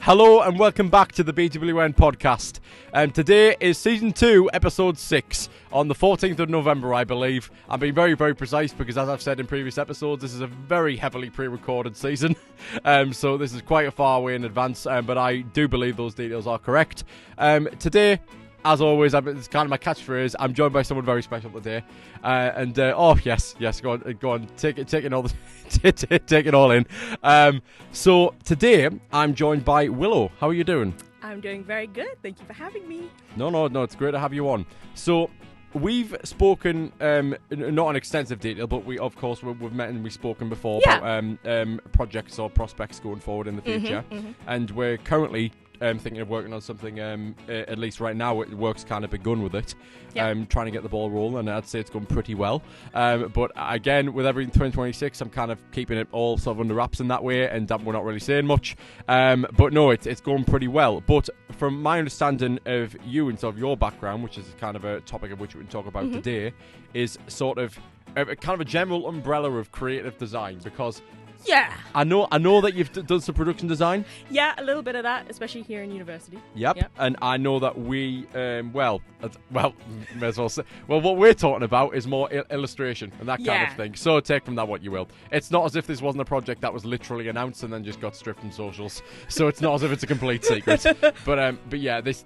Hello and welcome back to the BWN podcast. Today is season 2, episode 6, on the 14th of November, I believe. I'm being very, very precise because, as I've said in previous episodes, this is a very heavily pre-recorded season. So this is quite a far away in advance, but I do believe those details are correct. Today, as always, it's kind of my catchphrase. I'm joined by someone very special today, yes, go on, take it all, take it all in. So today I'm joined by Willow. How are you doing? I'm doing very good. Thank you for having me. No, it's great to have you on. So we've spoken, not in extensive detail, but we've met and we've spoken before about projects or prospects going forward in the future, and we're currently thinking of working on something, at least right now, work's kind of begun with it. Trying to get the ball rolling, and I'd say it's going pretty well. But again, with everything 2026, I'm kind of keeping it all sort of under wraps in that way, and we're not really saying much. But no, it's going pretty well. But from my understanding of you and sort of your background, which is kind of a topic of which we can talk about today, is sort of kind of a general umbrella of creative design, because I know that you've done some production design. Yeah, a little bit of that, especially here in university. Yep. And I know that we, may as well say, what we're talking about is more illustration and that kind of thing. So take from that what you will. It's not as if this wasn't a project that was literally announced and then just got stripped from socials. So it's not as if it's a complete secret. But yeah, this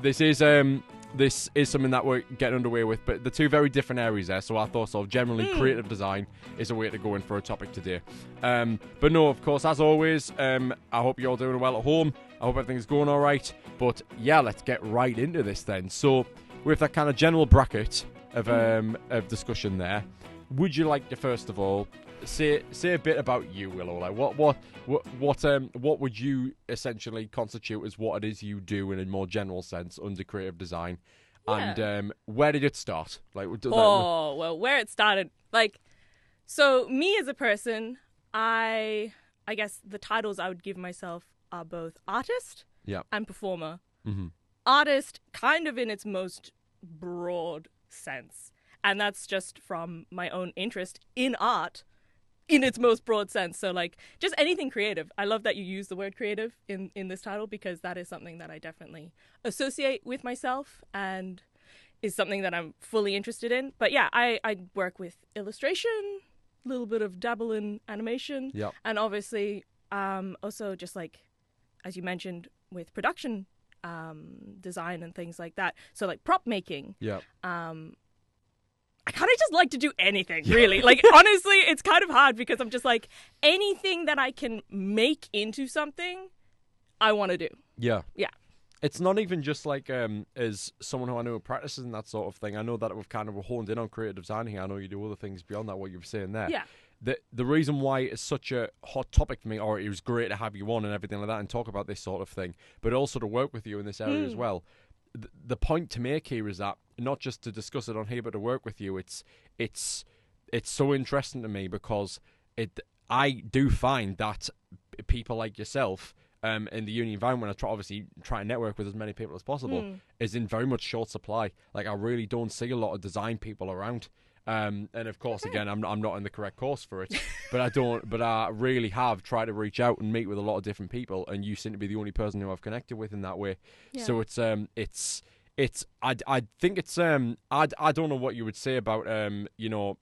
is something that we're getting underway with, but the two very different areas there, so I thought sort of generally creative design is a way to go in for a topic today. But no, of course, as always, I hope you're all doing well at home. I hope everything's going all right. But yeah, let's get right into this then. So with that kind of general bracket of discussion there, would you like to first of all say a bit about you, Willow? Like what would you essentially constitute as what it is you do in a more general sense under creative design, and where did it start? Where it started, so me as a person, I guess the titles I would give myself are both artist and performer. Artist, kind of in its most broad sense, and that's just from my own interest in art in its most broad sense. So just anything creative. I love that you use the word creative in this title, because that is something that I definitely associate with myself and is something that I'm fully interested in. But yeah, I work with illustration, a little bit of dabble in animation, and obviously also just as you mentioned, with production design and things like that. So prop making. I kind of just like to do anything, really. Honestly, it's kind of hard because I'm just anything that I can make into something, I want to do. Yeah. It's not even just as someone who I know practices and that sort of thing. I know that we've kind of honed in on creative design here. I know you do other things beyond that, what you were saying there. Yeah. The reason why it's such a hot topic for me, or it was great to have you on and everything like that and talk about this sort of thing, but also to work with you in this area as well. The point to make here is that not just to discuss it on here, but to work with you. It's so interesting to me because I do find that people like yourself in the uni environment, I try and network with as many people as possible, is in very much short supply. I really don't see a lot of design people around. And of course, again, I'm not in the correct course for it, but I really have tried to reach out and meet with a lot of different people, and you seem to be the only person who I've connected with in that way. Yeah. So I think it's I don't know what you would say about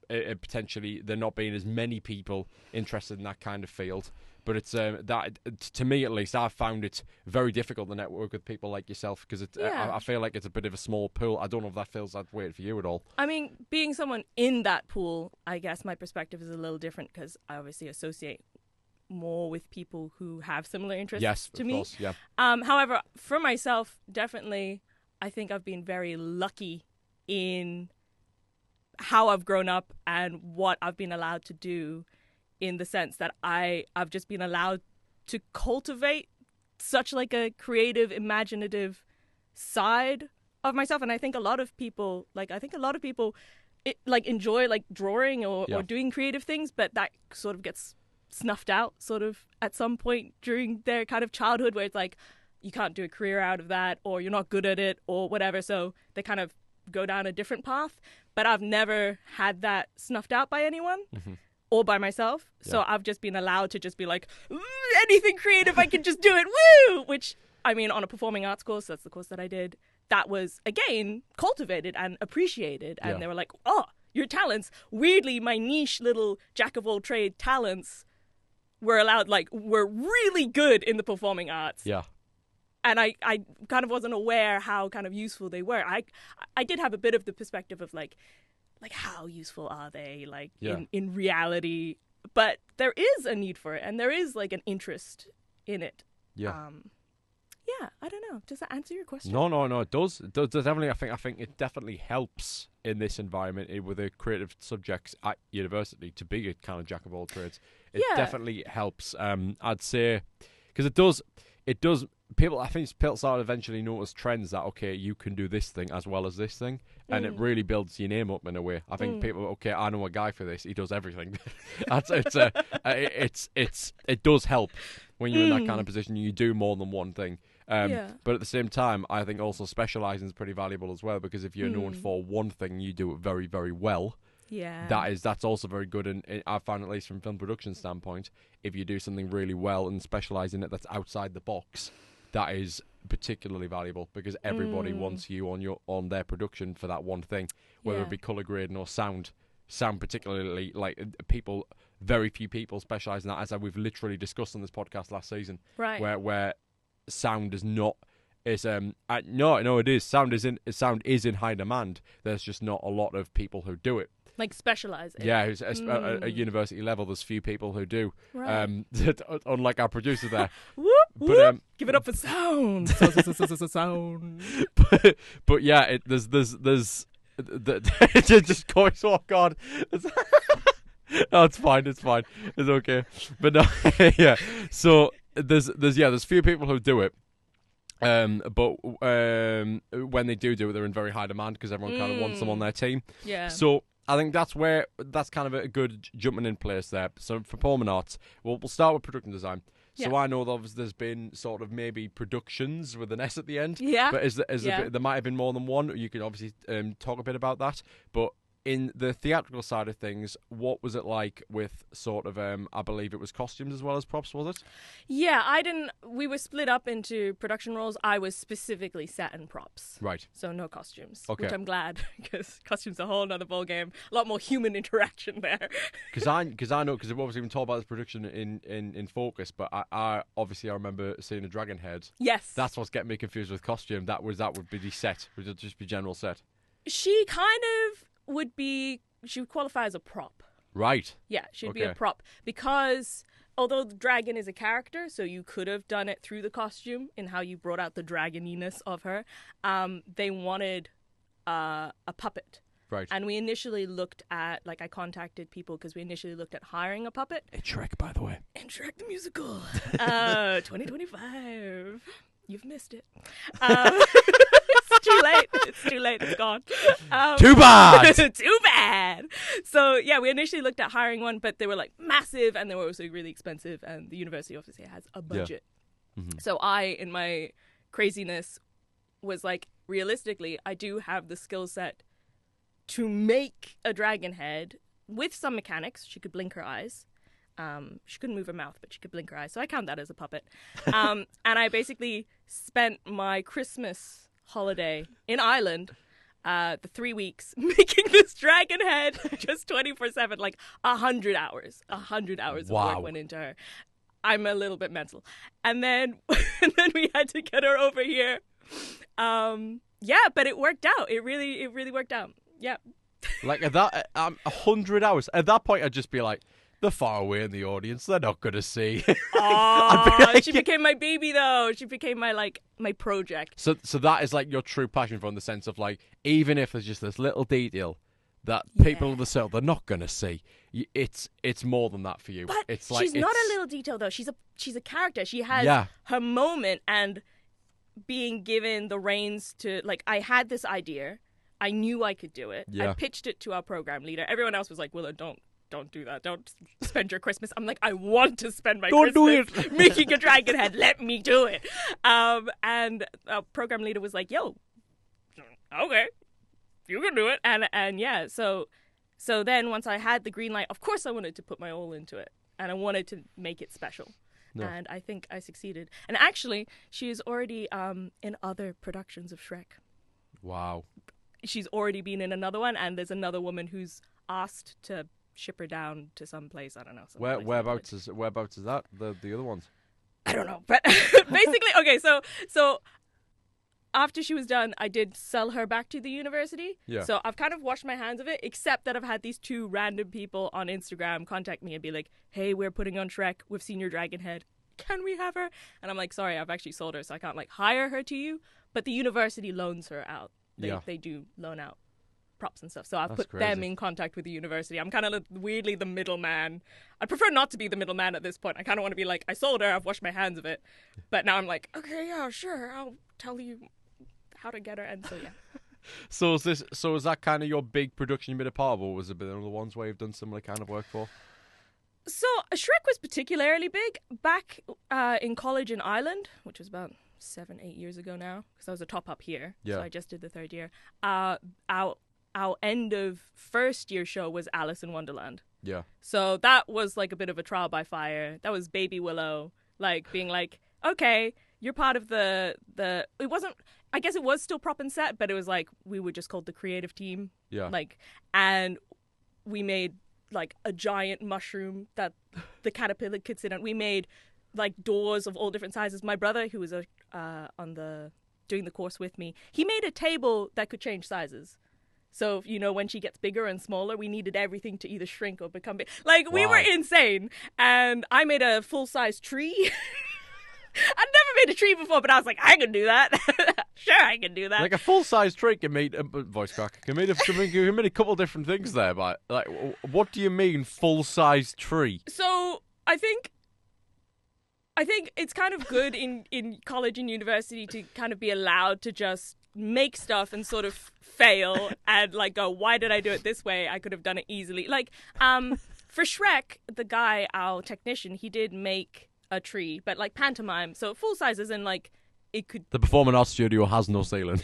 potentially there not being as many people interested in that kind of field. But it's that, to me at least, I've found it very difficult to network with people like yourself, because I feel like it's a bit of a small pool. I don't know if that feels that way for you at all. I mean, being someone in that pool, I guess my perspective is a little different, because I obviously associate more with people who have similar interests to me. Yes, of course, yeah. However, for myself, definitely, I think I've been very lucky in how I've grown up and what I've been allowed to do, in the sense that I've just been allowed to cultivate such a creative, imaginative side of myself. And I think a lot of people, enjoy drawing or doing creative things, but that sort of gets snuffed out sort of at some point during their kind of childhood, where it's you can't do a career out of that, or you're not good at it, or whatever. So they kind of go down a different path. But I've never had that snuffed out by anyone. Or by myself. So I've just been allowed to just be anything creative, I can just do it, woo! Which I mean, on a performing arts course, that's the course that I did, that was, again, cultivated and appreciated. And they were like, oh, your talents. Weirdly, my niche little jack-of-all-trade talents were allowed, like, were really good in the performing arts. Yeah. And I kind of wasn't aware how kind of useful they were. I did have a bit of the perspective of, like how useful are they, like, in reality? But there is a need for it, and there is, like, an interest in it. Yeah. Yeah, I don't know. Does that answer your question? No, it does. It does definitely. I think it definitely helps in this environment with the creative subjects at university to be a kind of jack of all trades. It definitely helps. I'd say because it does. People, I think people start to eventually notice trends that, okay, you can do this thing as well as this thing, and it really builds your name up in a way. I think people, okay, I know a guy for this. He does everything. It does help when you're in that kind of position. You do more than one thing. But at the same time, I think also specialising is pretty valuable as well, because if you're known for one thing, you do it very, very well. Yeah, that's also very good, and I find, at least from film production standpoint, if you do something really well and specialise in it that's outside the box, that is particularly valuable, because everybody wants you on their production for that one thing, whether it be colour grading or sound. Sound particularly, like, very few people specialise in that, as we've literally discussed on this podcast last season, right? Where sound is not. No, it is. Sound is in high demand. There's just not a lot of people who do it. Like specialise in. Yeah, at a university level, there's few people who do. Right. Unlike our producer there. Whoop, whoop. Give it up for sound. Sound. But yeah, there's just going. Oh God. No, it's fine. It's okay. But no, yeah. So there's few people who do it. But when they do it, they're in very high demand because everyone kind of wants them on their team. Yeah. So I think that's kind of a good jumping in place there. So for performing arts, we'll start with production design. So I know there's been sort of maybe productions with an S at the end. Yeah. But there might have been more than one. You could obviously talk a bit about that. But in the theatrical side of things, what was it like with sort of, I believe it was costumes as well as props, was it? Yeah, we were split up into production roles. I was specifically set and props. Right. So no costumes, which I'm glad, because costumes are a whole other ballgame. A lot more human interaction there. Because I know, because we've obviously been told about this production in Focus, but I remember seeing a dragon head. Yes. That's what's getting me confused with costume. That would be the set. Would it just be general set? She kind of she would qualify as a prop. Right. Yeah, she'd be a prop, because although the dragon is a character, so you could have done it through the costume in how you brought out the dragoniness of her, they wanted a puppet. Right. And we initially looked at, I contacted people because we initially looked at hiring a puppet. In Shrek, by the way. In Shrek the Musical. 2025. You've missed it. It's too late. It's gone. Too bad. Too bad. So yeah, we initially looked at hiring one, but they were massive, and they were also really expensive. And the university obviously has a budget. Yeah. Mm-hmm. So I, in my craziness, was realistically, I do have the skill set to make a dragon head with some mechanics. She could blink her eyes. She couldn't move her mouth, but she could blink her eyes. So I count that as a puppet. And I basically spent my Christmas holiday in Ireland, the 3 weeks, making this dragon head just 24/7, 100 hours. 100 hours of work went into her. I'm a little bit mental. And then we had to get her over here. But it worked out. It really worked out. Yeah. At that 100 hours. At that point, I'd just be like, they're far away in the audience. They're not going to see. Oh, she became my baby, though. She became my project. So that is your true passion, from the sense of even if there's just this little detail that people of the cell, they're not going to see. It's more than that for you. But she's not a little detail, though. She's a character. She has her moment, and being given the reins to I had this idea. I knew I could do it. Yeah. I pitched it to our program leader. Everyone else was like, Willow, don't do that. Don't spend your Christmas. I'm I want to spend my Christmas making a dragon head. Let me do it. And our program leader was like, yo, okay, you can do it. And yeah, so then once I had the green light, of course I wanted to put my all into it. And I wanted to make it special. No. And I think I succeeded. And actually, she is already in other productions of Shrek. Wow. She's already been in another one, and there's another woman who's asked to ship her down to some place. I don't know. Whereabouts is that? The other ones? I don't know. But basically, okay, so after she was done, I did sell her back to the university. Yeah. So I've kind of washed my hands of it, except that I've had these 2 random people on Instagram contact me and be like, hey, we're putting on Shrek. We've seen your dragon head. Can we have her? And I'm like, sorry, I've actually sold her, so I can't like hire her to you. But the university loans her out. They do loan out props and stuff. So I've put them in contact with the university. I'm kind of weirdly the middleman. I'd prefer not to be the middleman at this point. I kind of want to be like, I sold her, I've washed my hands of it. But now I'm like, okay, yeah, sure, I'll tell you how to get her. And so, yeah. So is that kind of your big production you made a part of, or was it been other ones where you've done similar kind of work for? So Shrek was particularly big back in college in Ireland, which was about 7-8 years ago now, because I was a top up here. Yeah. So I just did the 3rd year. Our end of first year show was Alice in Wonderland. Yeah. So that was like a bit of a trial by fire. That was baby Willow, like being like, okay, you're part of the it wasn't, I guess it was still prop and set, but it was like we were just called the creative team. Yeah. Like, and we made like a giant mushroom that the caterpillar could sit on. We made like doors of all different sizes. My brother, who was doing the course with me, he made a table that could change sizes. So, you know, when she gets bigger and smaller, we needed everything to either shrink or become big. Like, we were insane. And I made a full-size tree. I'd never made a tree before, but I was like, I can do that. Sure, I can do that. Like a full-size tree can mean voice crack. Can mean a couple different things there, but like, what do you mean full-size tree? So I think it's kind of good in college and university to kind of be allowed to just make stuff and sort of fail and like go, why did I do it this way? I could have done it easily. Like, for Shrek, the guy, our technician, he did make a tree, but like pantomime. So full size is in like, it could... The Performing Arts Studio has no ceiling.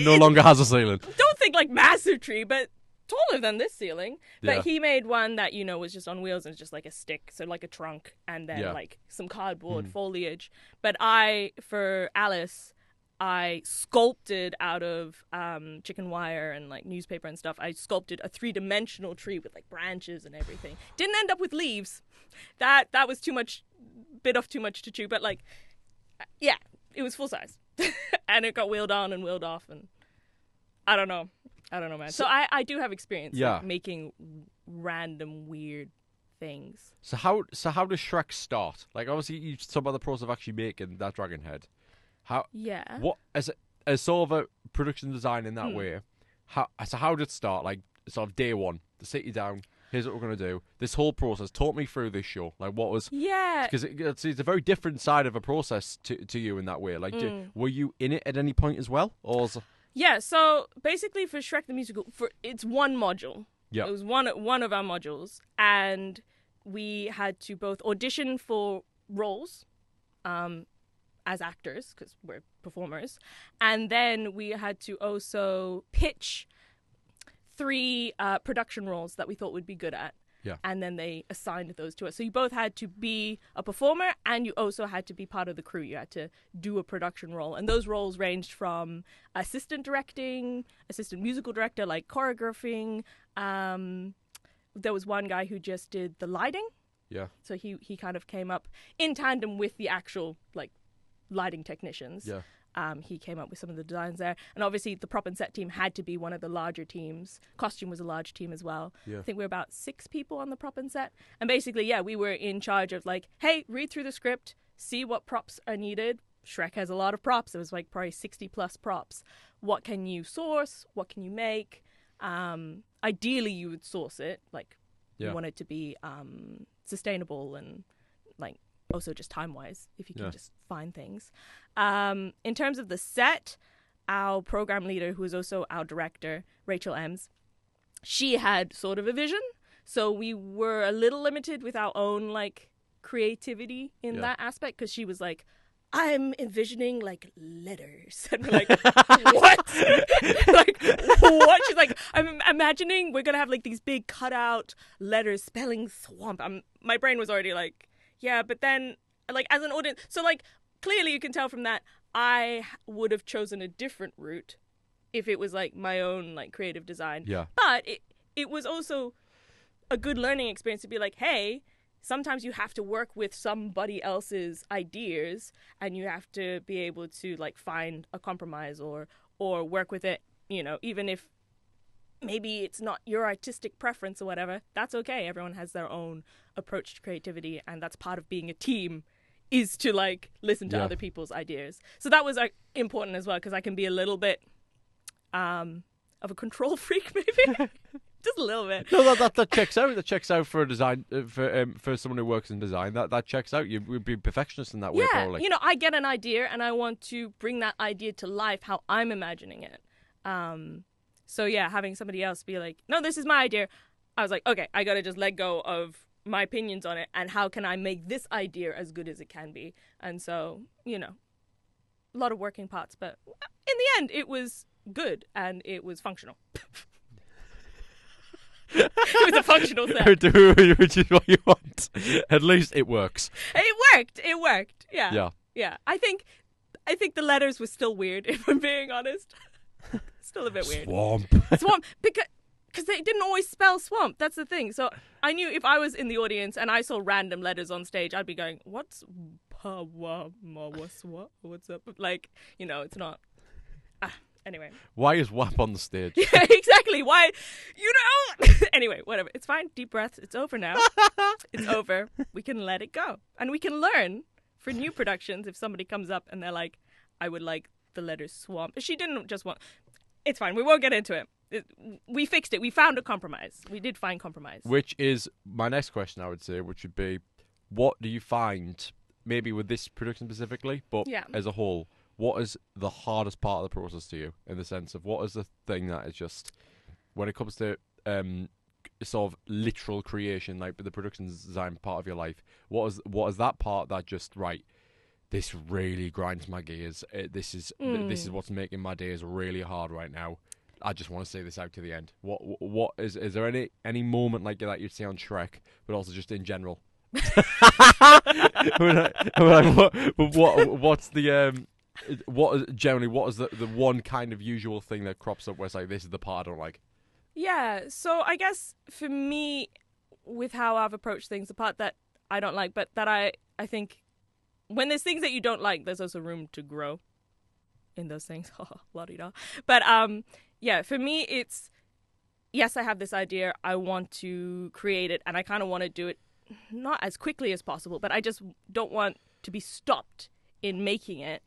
No longer has a ceiling. Don't think like massive tree, but taller than this ceiling. But Yeah. he made one that, you know, was just on wheels and just like a stick. So like a trunk and then like some cardboard foliage. But for Alice, I sculpted out of chicken wire and like newspaper and stuff. I sculpted a 3-dimensional tree with like branches and everything. Didn't end up with leaves. That was bit off too much to chew. But like, yeah, it was full size. And it got wheeled on and wheeled off. And I don't know, man. So I do have experience like, making random weird things. So how does Shrek start? Like, obviously, you talk about the process of actually making that dragon head. What as sort of a production design in that way? How did it start? Like, sort of day one, to sit you down. Here's what we're gonna do. This whole process. Talk me through this show. Like, what was? Yeah. Because it's a very different side of a process to you in that way. Like, were you in it at any point as well, or? Yeah. So basically, for Shrek the Musical, it's one module. Yeah. It was one of our modules, and we had to both audition for roles, as actors, because we're performers, and then we had to also pitch 3 production roles that we thought we'd be good at. Yeah. And then they assigned those to us. So you both had to be a performer and you also had to be part of the crew. You had to do a production role. And those roles ranged from assistant directing, assistant musical director, like choreographing. There was one guy who just did the lighting. Yeah. So he kind of came up in tandem with the actual like lighting technicians. Yeah. He came up with some of the designs there. And obviously the prop and set team had to be one of the larger teams. Costume was a large team as well. Yeah. I think we were about 6 people on the prop and set. And basically, yeah, we were in charge of like, hey, read through the script, see what props are needed. Shrek has a lot of props. It was like probably 60 plus props. What can you source? What can you make? Ideally, you would source it. Like, you want it to be sustainable and like also just time-wise, if you can just find things. In terms of the set, our program leader, who is also our director, Rachel Ems, she had sort of a vision. So we were a little limited with our own like creativity in that aspect, because she was like, I'm envisioning like letters. And we're like, what? Like, what? She's like, I'm imagining we're going to have like these big cutout letters spelling swamp. My brain was already like, yeah, but then like as an audience. So like clearly you can tell from that I would have chosen a different route if it was like my own like creative design. Yeah. But it was also a good learning experience to be like, hey, sometimes you have to work with somebody else's ideas and you have to be able to like find a compromise or work with it, you know, even if maybe it's not your artistic preference or whatever. That's okay. Everyone has their own approach to creativity, and that's part of being a team, is to like listen to other people's ideas. So that was like important as well, because I can be a little bit of a control freak, maybe. Just a little bit. No, that checks out. That checks out for a design for someone who works in design. That checks out. You would be perfectionist in that way, probably. You know, I get an idea and I want to bring that idea to life how I'm imagining it. So yeah, having somebody else be like, "No, this is my idea." I was like, "Okay, I got to just let go of my opinions on it, and how can I make this idea as good as it can be?" And so, you know, a lot of working parts, but in the end, it was good and it was functional. It was a functional set. Which is what you want. At least it works. It worked. Yeah. I think the letters were still weird, if I'm being honest. Still a bit weird. Swamp. Because they didn't always spell swamp. That's the thing. So I knew if I was in the audience and I saw random letters on stage, I'd be going, what's what's up? Like, you know, it's not. Anyway. Why is WAP on the stage? Yeah, exactly. Why? You know? Anyway, whatever. It's fine. Deep breaths. It's over now. It's over. We can let it go. And we can learn for new productions if somebody comes up and they're like, I would like the letter swamp. She didn't just want... It's fine. We won't get into it. We fixed it. We found a compromise. We did find compromise. Which is my next question, I would say, which would be, what do you find, maybe with this production specifically, but as a whole, what is the hardest part of the process to you, in the sense of what is the thing that is just, when it comes to sort of literal creation, like the production design part of your life, what is that part that just, right, this really grinds my gears, this is what's making my days really hard right now, I just want to say this out to the end. What is there any moment like that you'd see on Shrek, but also just in general? What's the what is the one kind of usual thing that crops up where it's like, this is the part I don't like? Yeah, so I guess for me, with how I've approached things, the part that I don't like, but that I think when there's things that you don't like, there's also room to grow in those things. La-di-da. But yeah, for me, it's, yes, I have this idea, I want to create it, and I kind of want to do it not as quickly as possible, but I just don't want to be stopped in making it.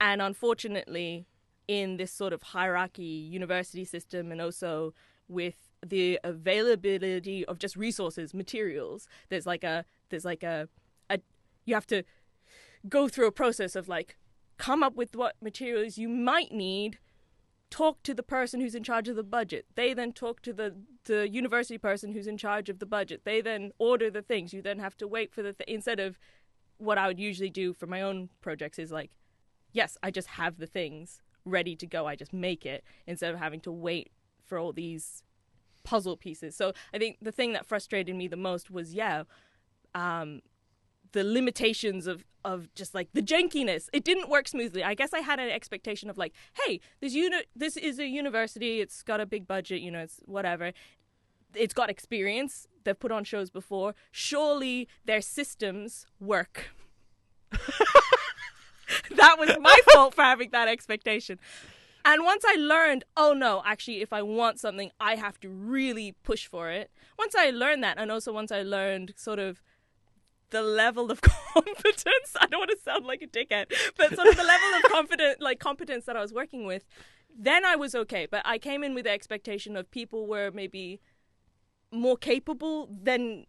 And unfortunately, in this sort of hierarchy university system, and also with the availability of just resources, materials, there's like a you have to go through a process of like, come up with what materials you might need, talk to the person who's in charge of the budget. They then talk to the university person who's in charge of the budget. They then order the things. You then have to wait for instead of what I would usually do for my own projects is like, yes, I just have the things ready to go. I just make it instead of having to wait for all these puzzle pieces. So I think the thing that frustrated me the most was, the limitations of just like the jankiness. It didn't work smoothly. I guess I had an expectation of like, hey, this is a university. It's got a big budget. You know, it's whatever. It's got experience. They've put on shows before. Surely their systems work. That was my fault for having that expectation. And once I learned, oh no, actually, if I want something, I have to really push for it. Once I learned that, and also once I learned sort of the level of competence, I don't want to sound like a dickhead, but sort of the level of competence that I was working with, then I was okay. But I came in with the expectation of people were maybe more capable than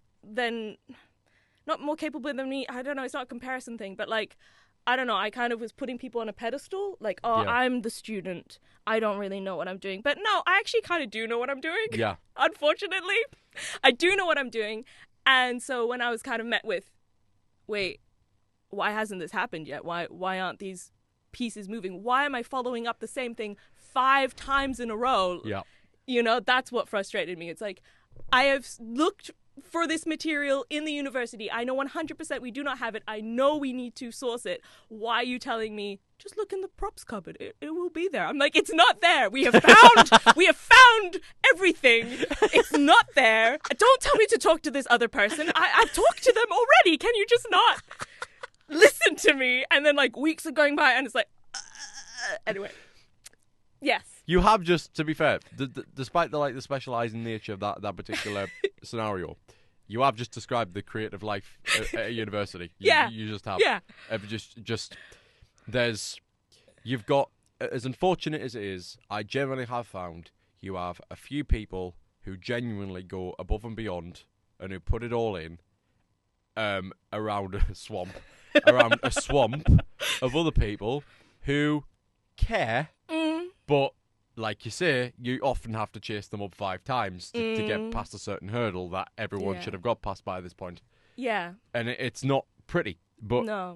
not more capable than me. I don't know. It's not a comparison thing, but like, I don't know. I kind of was putting people on a pedestal. Like, I'm the student. I don't really know what I'm doing. But no, I actually kind of do know what I'm doing. Yeah. Unfortunately, I do know what I'm doing. And so when I was kind of met with, wait, why hasn't this happened yet? Why aren't these pieces moving? Why am I following up the same thing 5 times in a row? Yeah. You know, that's what frustrated me. It's like, I have looked for this material in the university. I know 100% we do not have it. I know we need to source it. Why are you telling me, just look in the props cupboard? It will be there. I'm like, it's not there. We have found everything. It's not there. Don't tell me to talk to this other person. I've talked to them already. Can you just not listen to me? And then like weeks are going by and it's like, anyway. Yes. You have just, to be fair, despite the specialising nature of that particular scenario, you have just described the creative life at a university. You just have. Yeah. You've got, as unfortunate as it is, I generally have found you have a few people who genuinely go above and beyond and who put it all in around a swamp of other people who care, but like you say, you often have to chase them up 5 times to get past a certain hurdle that everyone should have got past by this point. Yeah. And it's not pretty, but no.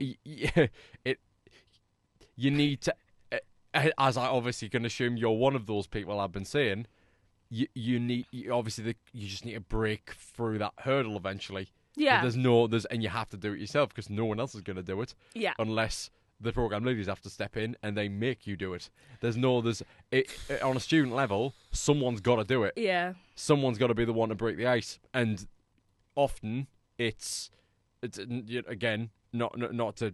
You need to, as I obviously can assume you're one of those people I've been saying, you just need to break through that hurdle eventually. Yeah. And you have to do it yourself because no one else is going to do it. Yeah. Unless the program leaders have to step in and they make you do it. On a student level, someone's got to do it. Yeah. Someone's got to be the one to break the ice, and often it's again not to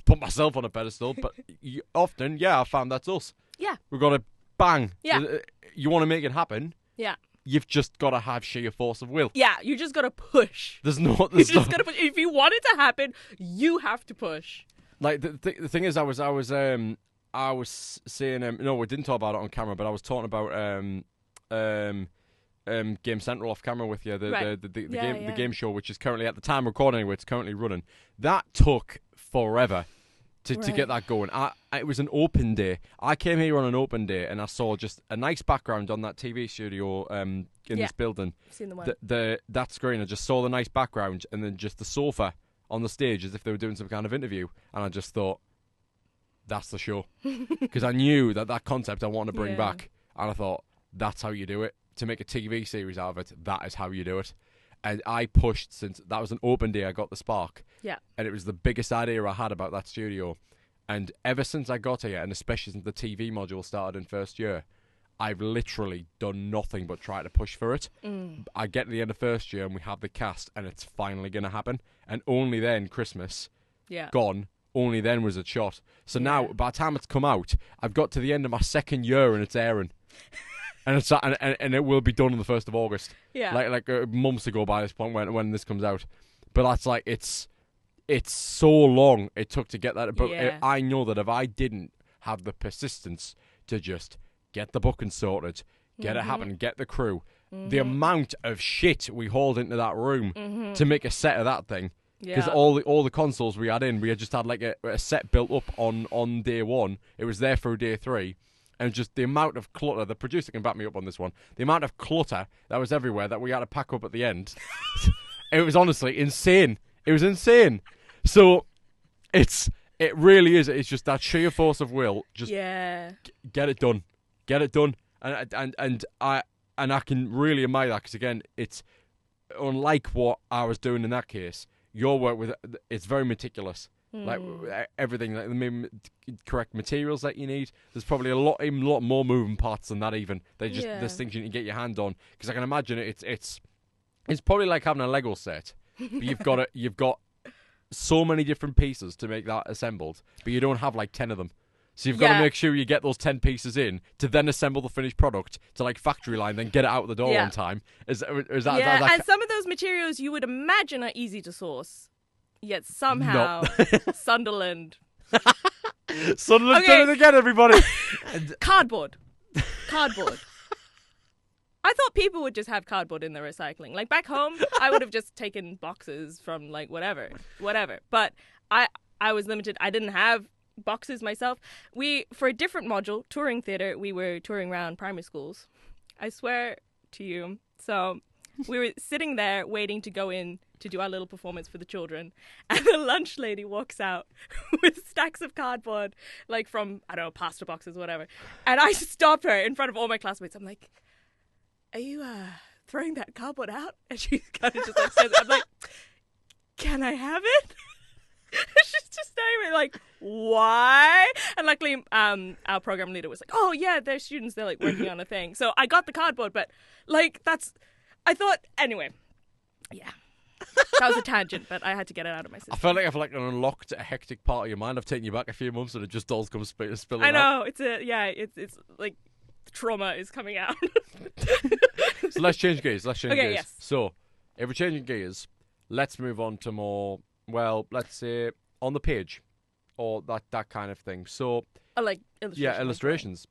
put myself on a pedestal, but often I found that's us. Yeah. We've got to bang. Yeah. You want to make it happen. Yeah. You've just got to have sheer force of will. Yeah, you just got to push. Gotta push. If you want it to happen, you have to push. Like the thing is, I was saying, no, we didn't talk about it on camera, but I was talking about Game Central off camera with you, the game show, which is currently, at the time recording, it's currently running. That took forever to get that going. It was an open day. I came here on an open day and I saw just a nice background on that TV studio in this building. I've seen the one. That screen, I just saw the nice background and then just the sofa on the stage as if they were doing some kind of interview, and I just thought, that's the show. Because I knew that concept I wanted to bring back, and I thought, that's how you do it. To make a TV series out of it, that is how you do it. And I pushed, since that was an open day, I got the spark. Yeah. And it was the biggest idea I had about that studio. And ever since I got here, and especially since the TV module started in first year, I've literally done nothing but try to push for it. I get to the end of first year and we have the cast and it's finally going to happen. And only then, Christmas, gone, only then was it shot. So now, by the time it's come out, I've got to the end of my second year and it's airing. and it will be done on the 1st of August. Yeah. Like months ago by this point when this comes out. But that's like, it's so long it took to get that. But I know that if I didn't have the persistence to just get the booking sorted, get it happen, get the crew, the amount of shit we hauled into that room to make a set of that thing, because all the consoles we had just had like a set built up on day 1. It was there through day 3, and just the amount of clutter, the producer can back me up on this one, the amount of clutter that was everywhere that we had to pack up at the end, it was honestly insane. It was insane. So it really is, it's just that sheer force of will, just get it done. Get it done, and I can really admire that, because again, it's unlike what I was doing in that case. Your work with it's very meticulous, like everything, like the correct materials that you need. There's probably a lot more moving parts than that. Even there's things you need to get your hand on, because I can imagine it's probably like having a Lego set, but you've got so many different pieces to make that assembled, but you don't have like 10 of them. So you've got to make sure you get those 10 pieces in to then assemble the finished product to like factory line, then get it out the door on time. Is that and some of those materials you would imagine are easy to source, yet somehow Sunderland. Sunderland's done it again, everybody. Cardboard. I thought people would just have cardboard in their recycling. Like back home, I would have just taken boxes from like whatever. But I was limited. I didn't have boxes myself. For a different module, touring theatre, we were touring around primary schools. I swear to you. So we were sitting there waiting to go in to do our little performance for the children, and the lunch lady walks out with stacks of cardboard, like from, I don't know, pasta boxes, whatever. And I stopped her in front of all my classmates. I'm like, are you throwing that cardboard out? And she kind of just like says, I'm like, can I have it? She's just staring at me like, why? And luckily, our program leader was like, oh yeah, they're students, they're like working on a thing. So I got the cardboard, but like I thought, anyway, yeah. That was a tangent, but I had to get it out of my system. I felt like I've like unlocked a hectic part of your mind. I've taken you back a few months and it just does come spilling out. I know, it's like trauma is coming out. So let's change gears. Okay, yes. So, if we're changing gears, let's move on to more, well, let's say on the page or that kind of thing. So, like illustrations. Yeah, illustrations.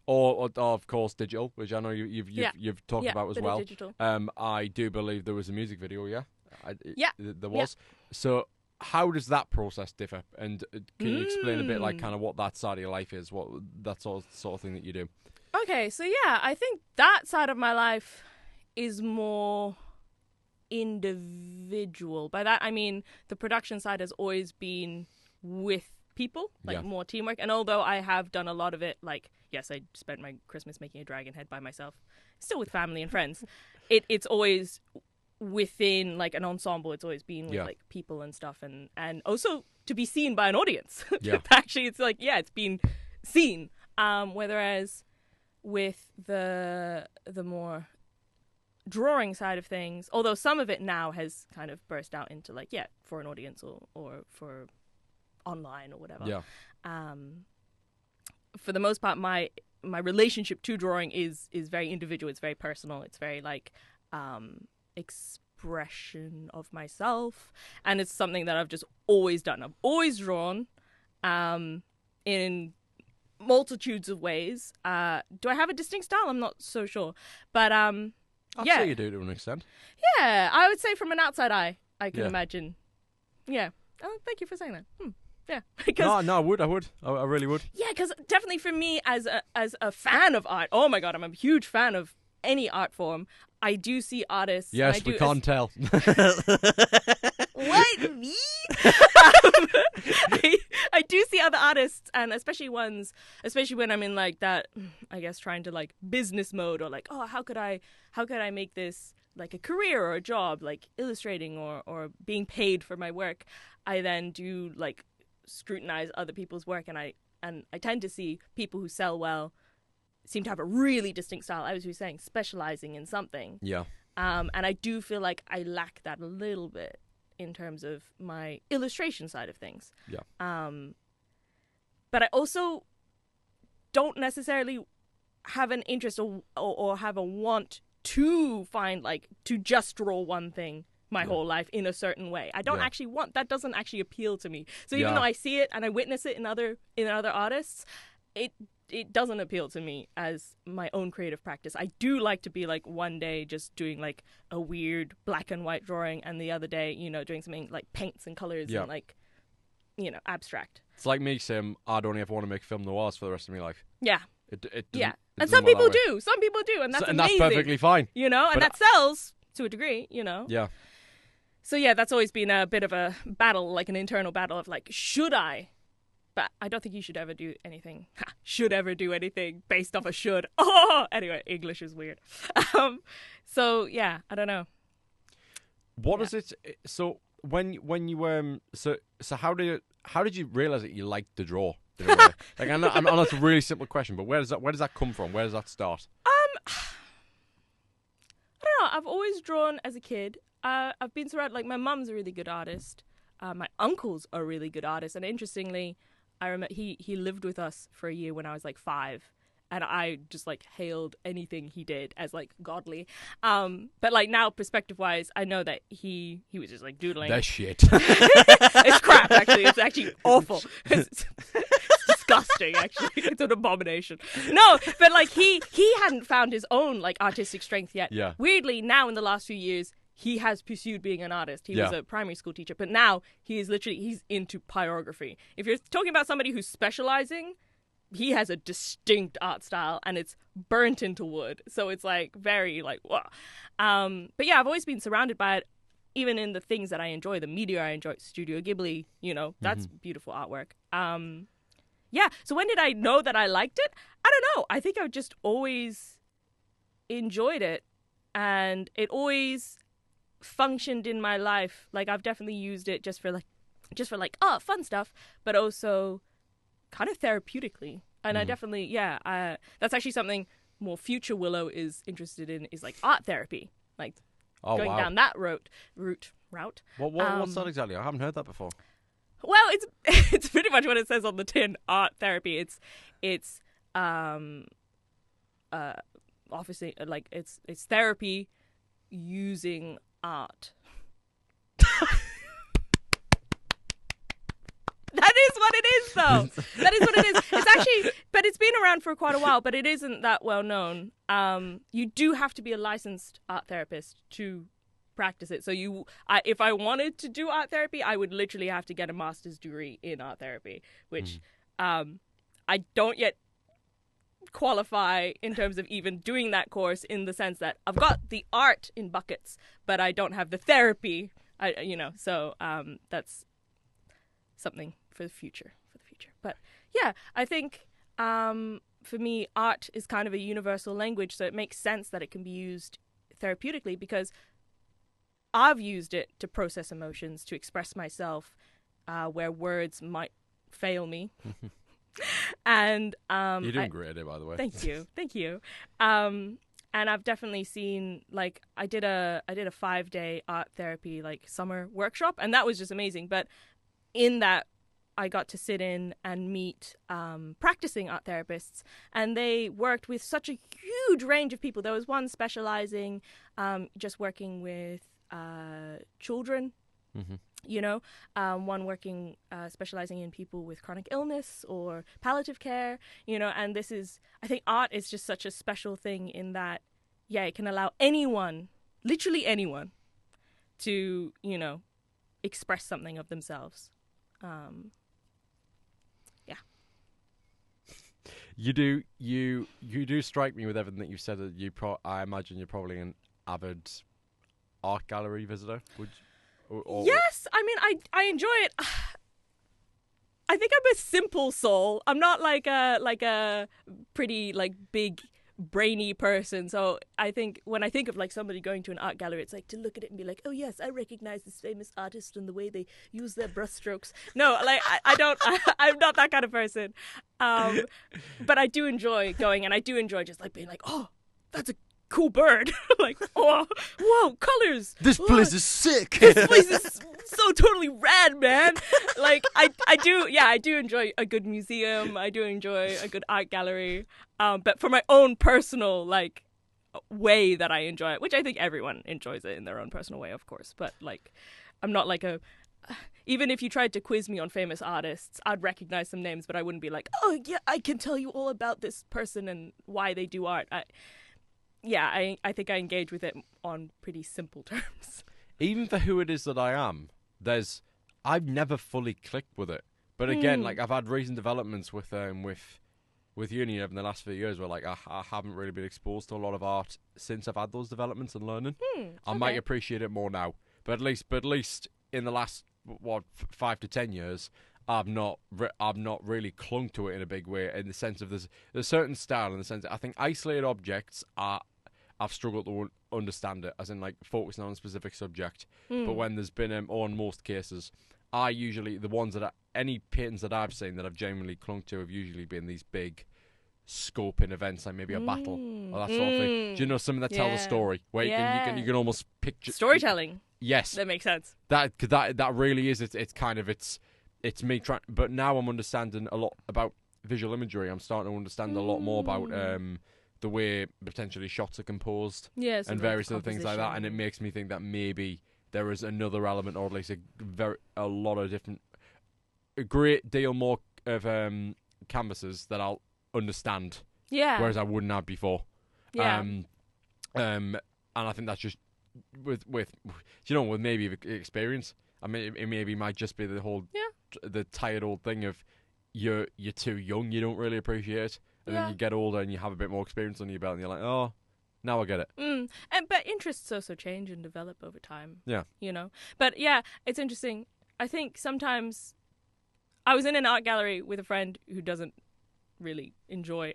Or of course digital, which I know you've talked about as well. Digital. I do believe there was a music video. Yeah. There was. Yeah. So how does that process differ? And can you explain a bit like kind of what that side of your life is, what that sort of thing that you do? Okay, so yeah, I think that side of my life is more individual. By that I mean the production side has always been with people, like more teamwork. And although I have done a lot of it, like, yes, I spent my Christmas making a dragon head by myself, still with family and friends. It's always within like an ensemble. It's always been with like people and stuff, and also to be seen by an audience. Yeah. Actually, it's like, it's been seen. Whereas with the more drawing side of things, although some of it now has kind of burst out into like, for an audience or for online or whatever. Yeah. For the most part, my relationship to drawing is very individual. It's very personal. It's very like expression of myself, and it's something that I've just always done. I've always drawn in multitudes of ways. Do I have a distinct style? I'm not so sure, but I'd say you do to an extent. Yeah, I would say from an outside eye, I can imagine. Yeah. Oh, thank you for saying that. Yeah, because no, I would, I really would. Yeah, because definitely for me as a fan of art, oh my god, I'm a huge fan of any art form. I do see artists. Yes, we can't tell. What, me? I do see other artists, and especially when I'm in like that, I guess trying to like business mode, or like, oh, how could I make this like a career or a job, like illustrating or being paid for my work. I then do like scrutinize other people's work, and I tend to see people who sell well seem to have a really distinct style. I was saying specializing in something. Yeah. And I do feel like I lack that a little bit in terms of my illustration side of things. Yeah. But I also don't necessarily have an interest or have a want to find like to just draw one thing my whole life in a certain way. I don't actually want that. Doesn't actually appeal to me. So even though I see it and I witness it in other artists, it doesn't appeal to me as my own creative practice. I do like to be like one day just doing like a weird black and white drawing, and the other day, doing something like paints and colors and like, abstract. It's like me saying I'd only ever want to make film noirs for the rest of my life. Yeah. It and some people do. Some people do, and that's amazing. And that's perfectly fine. And that sells to a degree, Yeah. So yeah, that's always been a bit of a battle, like an internal battle of like, should I? But I don't think you should ever do anything. Should ever do anything based off a should. Oh, anyway, English is weird. So yeah, I don't know. What is it? So when you so how did you realize that you liked to draw? Like I know that's a really simple question, but where does that come from? Where does that start? I don't know. I've always drawn as a kid. I've been surrounded, like my mum's a really good artist. My uncle's a really good artist, and interestingly, I remember he lived with us for a year when I was like 5, and I just like hailed anything he did as like godly. But like now, perspective wise, I know that he was just like doodling. That's shit. It's crap. Actually, it's actually awful. It's disgusting. Actually, it's an abomination. No, but like he hadn't found his own like artistic strength yet. Yeah. Weirdly, now in the last few years, he has pursued being an artist. He was a primary school teacher, but now he's into pyrography. If you're talking about somebody who's specializing, he has a distinct art style, and it's burnt into wood. So it's like very like, wow. But yeah, I've always been surrounded by it, even in the things that I enjoy, the media I enjoy, Studio Ghibli, that's beautiful artwork. Yeah. So when did I know that I liked it? I don't know. I think I've just always enjoyed it. and it always functioned in my life. Like, I've definitely used it just for fun stuff, but also kind of therapeutically. And I definitely, that's actually something more future Willow is interested in, is like art therapy, like going down that route. What's that exactly? I haven't heard that before. Well, it's pretty much what it says on the tin. Art therapy. It's obviously, like, it's therapy using art. That is what it is, though. That is what it is. It's actually, but it's been around for quite a while, but it isn't that well known. You do have to be a licensed art therapist to practice it. So if I wanted to do art therapy, I would literally have to get a master's degree in art therapy, which I don't yet qualify in terms of even doing that course, in the sense that I've got the art in buckets, but I don't have the therapy. So that's something for the future. But yeah, I think for me, art is kind of a universal language, so it makes sense that it can be used therapeutically, because I've used it to process emotions, to express myself where words might fail me. And you're doing great at it, by the way. Thank you. And I've definitely seen, like, I did a 5-day art therapy, like, summer workshop, and that was just amazing. But in that, I got to sit in and meet practicing art therapists, and they worked with such a huge range of people. There was one specializing just working with children, one working specializing in people with chronic illness or palliative care, and I think art is just such a special thing in that, it can allow anyone, literally anyone, to, express something of themselves. You do strike me with everything that you've said. That I imagine you're probably an avid art gallery visitor. Yes, I mean, I enjoy it. I think I'm a simple soul. I'm not like a pretty, like, big brainy person. So I think when I think of, like, somebody going to an art gallery, it's like to look at it and be like, oh yes, I recognize this famous artist and the way they use their brushstrokes. No, like, I don't. I'm not that kind of person. But I do enjoy going, and I do enjoy just, like, being like, oh, that's a cool bird. Like, oh, whoa, colors. This place is sick. This place is so totally rad, man. Like, I do enjoy a good museum. I do enjoy a good art gallery. But for my own personal, like, way that I enjoy it, which I think everyone enjoys it in their own personal way, of course. But, like, I'm not like even if you tried to quiz me on famous artists, I'd recognize some names, but I wouldn't be like, oh yeah, I can tell you all about this person and why they do art. I think I engage with it on pretty simple terms. Even for who it is that I am, I've never fully clicked with it. But again, like, I've had recent developments with uni in the last few years where, like, I haven't really been exposed to a lot of art since I've had those developments and learning. I might appreciate it more now, but at least in the last 5 to 10 years, I've not really clung to it in a big way, in the sense of there's a certain style, in the sense that I think isolated objects I've struggled to understand it, as in, like, focusing on a specific subject. But when there's been, or in most cases, I usually, the ones any paintings that I've seen that I've genuinely clung to have usually been these big scoping events, like maybe a battle or that sort of thing. Do you know, something that tells a story where you can almost picture storytelling? Yes, that makes sense. That really is. It's me trying, but now I'm understanding a lot about visual imagery. I'm starting to understand a lot more about the way potentially shots are composed, and various other things like that. And it makes me think that maybe there is another element, or at least a lot of different, a great deal more of canvases that I'll understand. Yeah. Whereas I wouldn't have before. Yeah. And I think that's just with maybe experience. I mean, it maybe might just be the whole the tired old thing of you're too young, you don't really appreciate it, and then you get older and you have a bit more experience under your belt, and you're like, oh, now I get it. But interests also change and develop over time. Yeah. But yeah, it's interesting. I think sometimes I was in an art gallery with a friend who doesn't really enjoy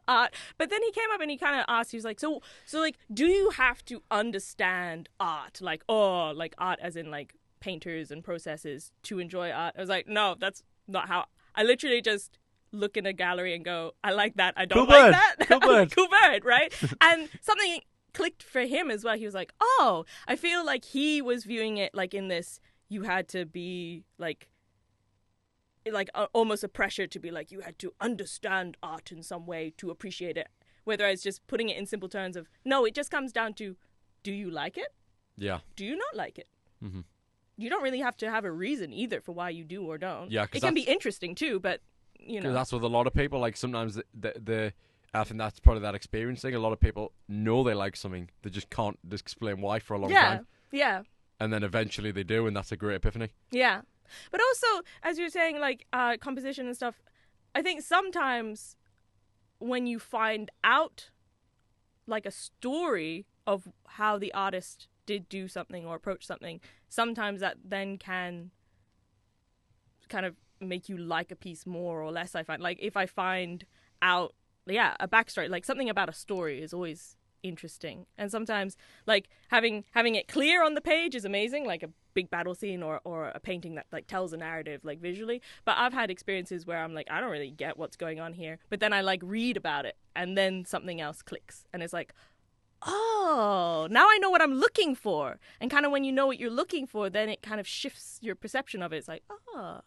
art. But then he came up and he kind of asked, he was like, so like, do you have to understand art? Like, like art as in like painters and processes to enjoy art? I was like, no, that's not how. I literally just look in a gallery and go, I like that, I don't like that. Cool bird. Cool bird, right? And something clicked for him as well. He was like, oh, I feel like he was viewing it like in this, you had to be like almost a pressure to be like, you had to understand art in some way to appreciate it. Whether I was just putting it in simple terms of, no, it just comes down to, do you like it? Yeah. Do you not like it? Mm-hmm. You don't really have to have a reason either for why you do or don't. Yeah, it can be interesting too, but you know. That's with a lot of people. Like sometimes I think that's part of that experience thing. A lot of people know they like something, they just can't explain why for a long time. Yeah. And then eventually they do, and that's a great epiphany. Yeah. But also, as you're saying, like composition and stuff, I think sometimes when you find out like a story of how the artist did do something or approach something, sometimes that then can kind of make you like a piece more or less. I find, like, if I find out a backstory, like something about a story is always interesting. And sometimes like having it clear on the page is amazing, like a big battle scene or a painting that like tells a narrative like visually. But I've had experiences where I'm like, I don't really get what's going on here, but then I like read about it and then something else clicks and it's like, oh, now I know what I'm looking for. And kind of when you know what you're looking for, then it kind of shifts your perception of it. It's like, oh,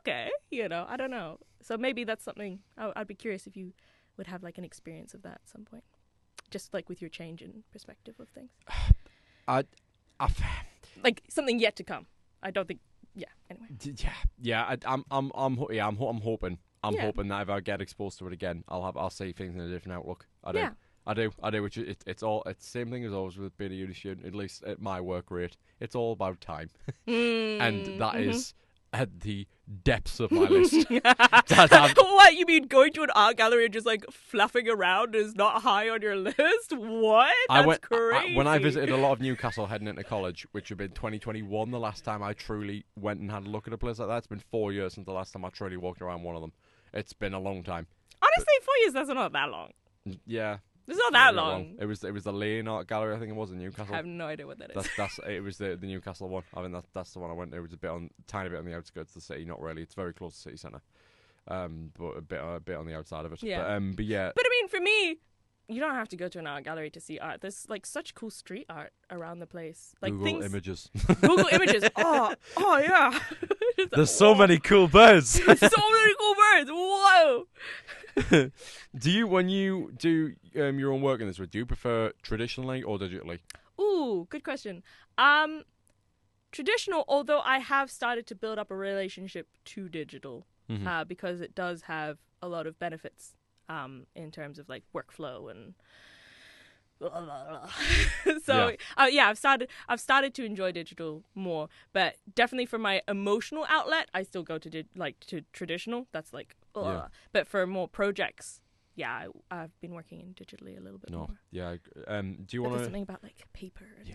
okay, you know, I don't know. So maybe that's something I'd be curious if you would have like an experience of that at some point, just like with your change in perspective of things. Like something yet to come. I don't think. Yeah. Anyway. I'm hoping. I'm hoping that if I get exposed to it again, I'll see things in a different outlook. I do. Which it's the same thing as always with being a uni student. At least at my work rate, it's all about time, and that is at the depths of my list. What, you mean going to an art gallery and just like fluffing around is not high on your list? What? That's crazy. When I visited a lot of Newcastle heading into college, which had been 2021 the last time I truly went and had a look at a place like that. It's been 4 years since the last time I truly walked around one of them. It's been a long time. Honestly, 4 years, that's not that long. Yeah. It's not that long. It was the Lane Art Gallery, I think it was, in Newcastle. I have no idea what that is. It was the Newcastle one. I mean, that's the one I went to. It was tiny bit on the outskirts of the city. Not really. It's very close to the city centre, but a bit on the outside of it. Yeah. But yeah. But I mean, for me, you don't have to go to an art gallery to see art. There's like such cool street art around the place. Like Google Images. Google Images. Oh yeah. There's so many cool birds. So many cool birds. Whoa. When you do your own work in this way, do you prefer traditionally or digitally? Ooh, good question. Traditional, although I have started to build up a relationship to digital, because it does have a lot of benefits in terms of like workflow and blah, blah, blah. So I've started to enjoy digital more, but definitely for my emotional outlet, I still go to traditional. That's like, but for more projects, I've been working in digitally a little bit more. Yeah. Do you want to? Something about like paper. And,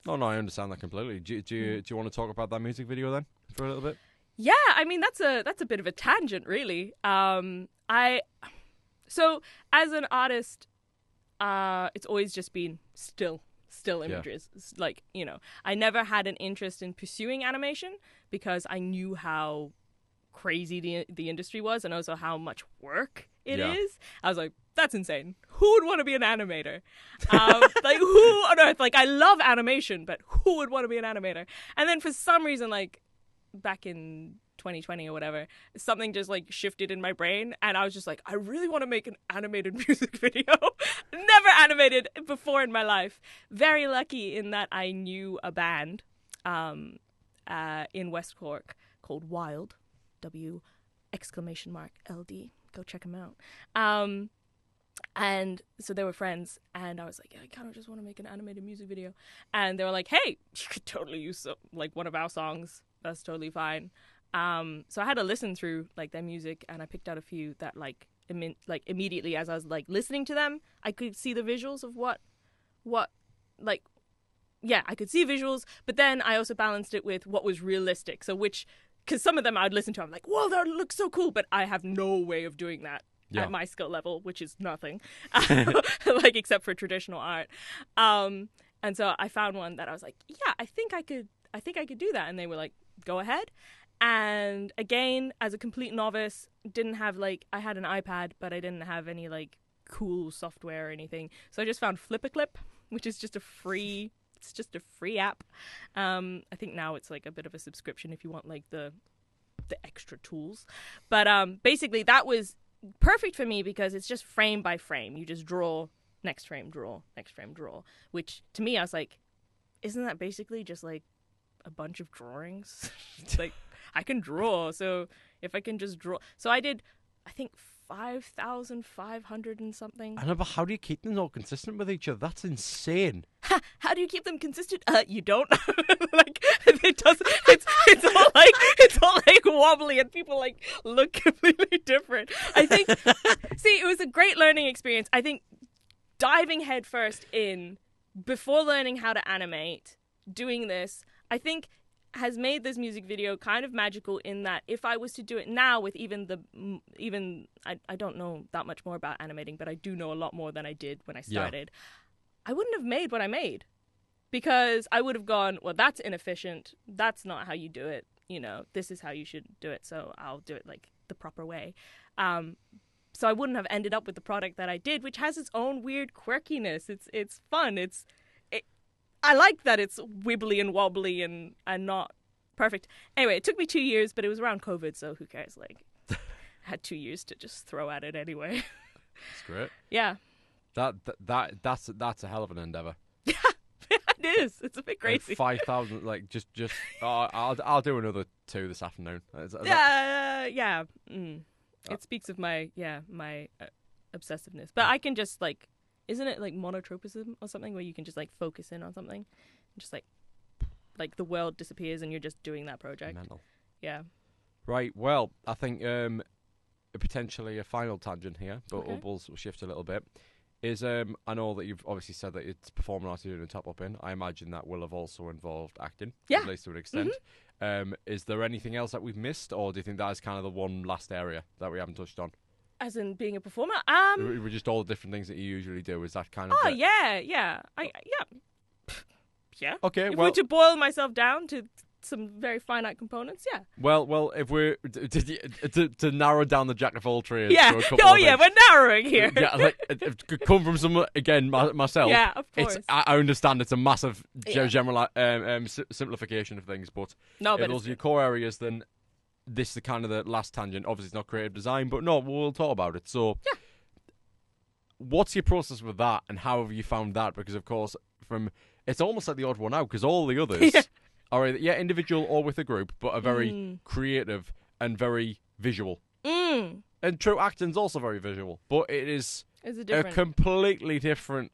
No, I understand that completely. Do you want to talk about that music video then for a little bit? Yeah, I mean that's a bit of a tangent, really. So as an artist, it's always just been still images. Like, you know, I never had an interest in pursuing animation because I knew how crazy the industry was and also how much work it is. I was like, that's insane. Who would want to be an animator? Like, who on earth? Like, I love animation, but who would want to be an animator? And then for some reason, like, back in 2020 or whatever, something just like shifted in my brain and I was just like, I really want to make an animated music video. Never animated before in my life. Very lucky in that I knew a band in West Cork called Wild, W!LD. Go check them out. And so they were friends and I was like, I kind of just want to make an animated music video. And they were like, hey, you could totally use like one of our songs. That's totally fine. So I had to listen through like their music and I picked out a few that like immediately as I was like listening to them, I could see the visuals of what I could see visuals, but then I also balanced it with what was realistic. So which because some of them I would listen to, I'm like, whoa, that looks so cool, but I have no way of doing that at my skill level, which is nothing, like except for traditional art. And so I found one that I was like, yeah, I think I could do that. And they were like, go ahead. And again, as a complete novice, didn't have like, I had an iPad, but I didn't have any like cool software or anything. So I just found Flip-a-Clip, which is just a free app. I think now it's like a bit of a subscription if you want like the extra tools. But basically that was perfect for me because it's just frame by frame. You just draw, next frame, draw, next frame, draw. Which to me, I was like, isn't that basically just like a bunch of drawings? Like I can draw, so if I can just draw. So I did, I think 5,500 and something. I know, but how do you keep them all consistent with each other? That's insane. How do you keep them consistent? You don't. Like it does. It's all like wobbly, and people like look completely different. I think. See, it was a great learning experience. I think diving headfirst in before learning how to animate, doing this, I think has made this music video kind of magical in that if I was to do it now with I don't know that much more about animating, but I do know a lot more than I did when I started. Yeah. I wouldn't have made what I made because I would have gone, well, that's inefficient. That's not how you do it. You know, this is how you should do it. So I'll do it like the proper way. So I wouldn't have ended up with the product that I did, which has its own weird quirkiness. It's fun. I like that it's wibbly and wobbly and not perfect. Anyway, it took me 2 years, but it was around COVID, so who cares? Like, I had 2 years to just throw at it anyway. That's great. Yeah. That's a hell of an endeavor. Yeah, it is. It's a bit crazy. 5,000, like just. I'll do another 2 this afternoon. Yeah. It speaks of my obsessiveness, but I can just like. Isn't it like monotropism or something where you can just like focus in on something and just like the world disappears and you're just doing that project? Mental. Yeah. Right. Well, I think potentially a final tangent here, but okay. we'll shift a little bit. Is I know that you've obviously said that it's performing arts you're doing a top up in. I imagine that will have also involved acting, at least to an extent. Mm-hmm. Is there anything else that we've missed, or do you think that is kind of the one last area that we haven't touched on? As in being a performer? We're just all the different things that you usually do. Is that kind of? Oh yeah. Okay. If well, we're to boil myself down to some very finite components, yeah. Well, if we're to narrow down the jack of all trades. Yeah. We're narrowing here. Yeah, like it could come from someone again, myself. Yeah, of course. I understand it's a massive general simplification of things, but if those are your core areas, then. This is kind of the last tangent. Obviously, it's not creative design, but no, we'll talk about it. So, what's your process with that, and how have you found that? Because, of course, it's almost like the odd one out, because all the others are either, individual or with a group, but are very creative and very visual. And true acting's also very visual, but it is a completely different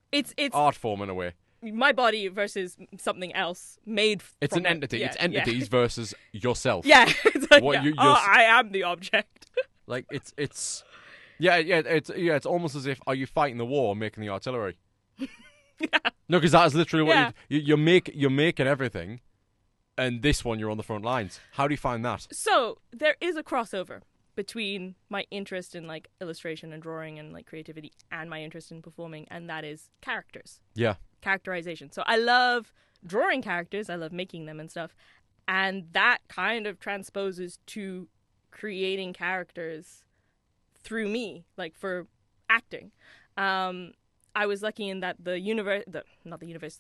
art form in a way. My body versus something else made. It's an entity. It's entities versus yourself. Yeah, it's like, I am the object. Like it's it's almost as if are you fighting the war or making the artillery? No, because that is literally what you're making everything, and this one you're on the front lines. How do you find that? So there is a crossover between my interest in like illustration and drawing and like creativity and my interest in performing, and that is characters. Yeah. Characterization. So I love drawing characters, I love making them and stuff, and that kind of transposes to creating characters through me, like for acting. I was lucky in that the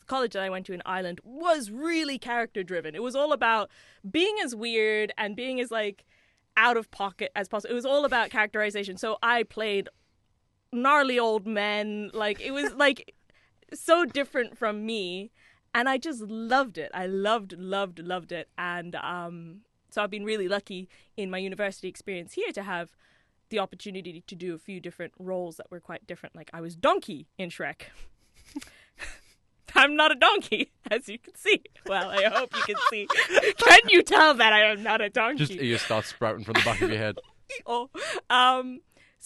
college that I went to in Ireland was really character driven. It was all about being as weird and being as like out of pocket as possible. It was all about characterization. So I played gnarly old men, like it was like so different from me, and I just loved it. I loved it. And so I've been really lucky in my university experience here to have the opportunity to do a few different roles that were quite different. Like I was Donkey in Shrek. I'm not a donkey, as you can see. Well, I hope you can see. Can you tell that I am not a donkey? Just ears start sprouting from the back of your head. So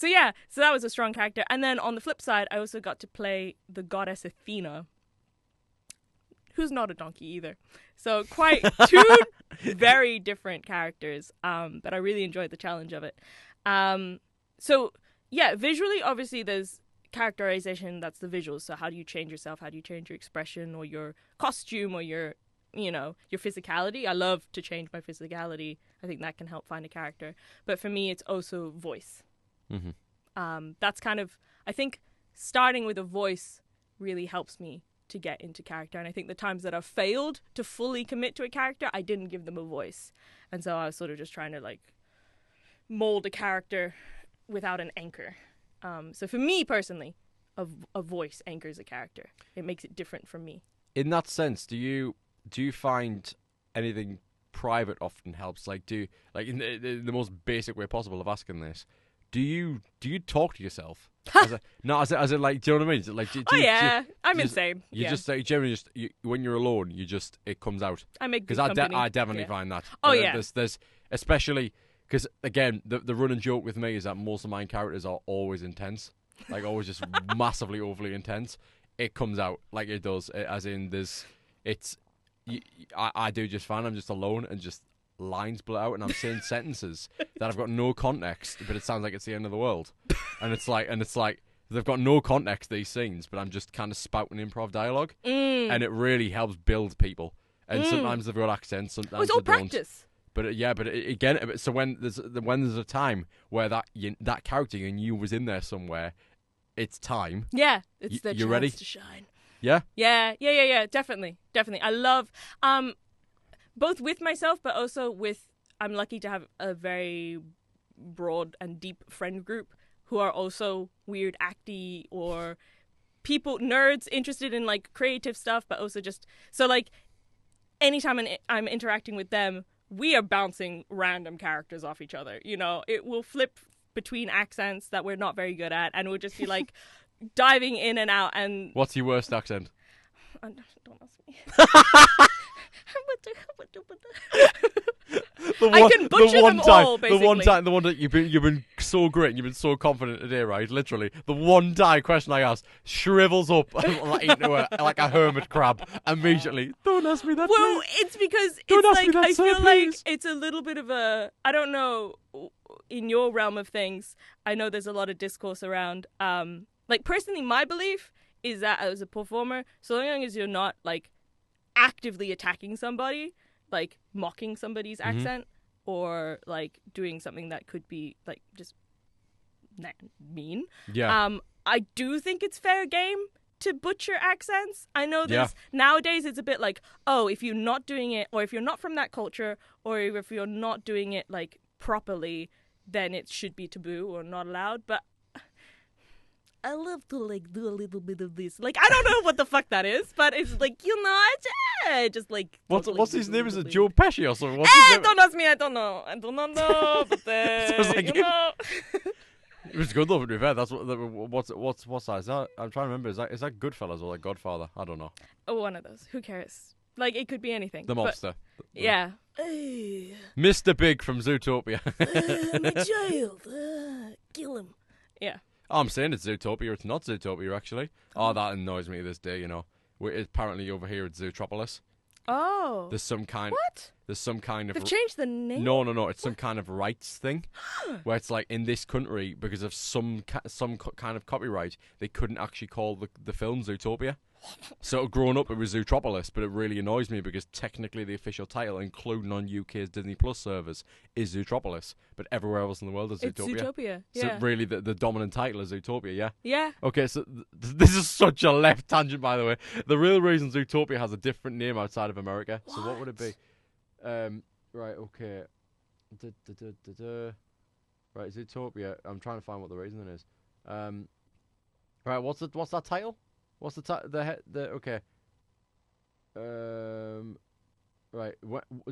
that was a strong character. And then on the flip side, I also got to play the goddess Athena, who's not a donkey either. So quite two very different characters. But I really enjoyed the challenge of it. So yeah, visually, obviously, there's characterization. That's the visuals. So how do you change yourself? How do you change your expression or your costume or your physicality? I love to change my physicality. I think that can help find a character. But for me, it's also voice. Mm-hmm. That's kind of, I think, starting with a voice really helps me to get into character. And I think the times that I've failed to fully commit to a character, I didn't give them a voice. And so I was sort of just trying to like mold a character without an anchor. So for me personally, a voice anchors a character. It makes it different from me. In that sense, do you find anything private often helps? Like, in the most basic way possible of asking this, do you talk to yourself? As in, like, do you know what I mean? Is it like, I'm insane. You just generally when you're alone, it comes out. I make because I definitely find that. There's especially because again the running joke with me is that most of my characters are always intense, like always just massively overly intense. It comes out like it does, as in I do just fine. I'm just alone and just lines blurt out and I'm saying sentences that I've got no context, but it sounds like it's the end of the world. And it's like they've got no context, these scenes, but I'm just kind of spouting improv dialogue, and it really helps build people. And sometimes they've got accents, sometimes it's all they don't. practice. But again, so when there's a time where that character you knew was in there somewhere, it's time. Yeah, it's the chance ready? to shine. Yeah? Yeah, definitely. I love, both with myself, but also I'm lucky to have a very broad and deep friend group who are also weird acty or people, nerds interested in like creative stuff, but also just, so like anytime I'm interacting with them, we are bouncing random characters off each other. You know, it will flip between accents that we're not very good at, and we'll just be like diving in and out. And what's your worst accent? Don't ask me. I can butcher them all, basically. The one that you've been so great and you've been so confident today, right? Literally, the one time question I asked shrivels up like a hermit crab immediately. Don't ask me that. Well, please. It's because Don't it's ask me like that, I sir, feel please. like it's a little bit of a, I don't know, in your realm of things, I know there's a lot of discourse around. Like personally, my belief is that as a performer, so long as you're not like actively attacking somebody, like mocking somebody's accent, or like doing something that could be like just mean. Yeah. I do think it's fair game to butcher accents. I know there's nowadays it's a bit like, oh, if you're not doing it, or if you're not from that culture, or if you're not doing it like properly, then it should be taboo or not allowed. But I love to like do a little bit of this. Like I don't know what the fuck that is, but it's like, you know, just like what's his name? Is it Joe Pesci or something? Don't ask me. I don't know. But so like, you know. It was good though, to be fair. That's what's that? Is that? I'm trying to remember. Is that Goodfellas or like Godfather? I don't know. Oh, one of those. Who cares? Like it could be anything. The mobster. Yeah. Mr. Big from Zootopia. My child. Kill him. Yeah. I'm saying it's Zootopia. It's not Zootopia, actually. Oh, that annoys me this day, you know. Apparently over here it's Zootropolis. Oh. There's some kind of... They've changed the name? No. It's some kind of rights thing. Where it's like, in this country, because of some kind of copyright, they couldn't actually call the film Zootopia. So growing up, it was Zootropolis, but it really annoys me because technically the official title, including on UK's Disney Plus servers, is Zootropolis, but everywhere else in the world is Zootopia. It's Zootopia, yeah. So really, the dominant title is Zootopia, yeah? Yeah. Okay, so this is such a left tangent, by the way. The real reason Zootopia has a different name outside of America. What? So what would it be? Right, okay. Right, Zootopia. I'm trying to find what the reason is. Right, what's that title? What's okay. Right.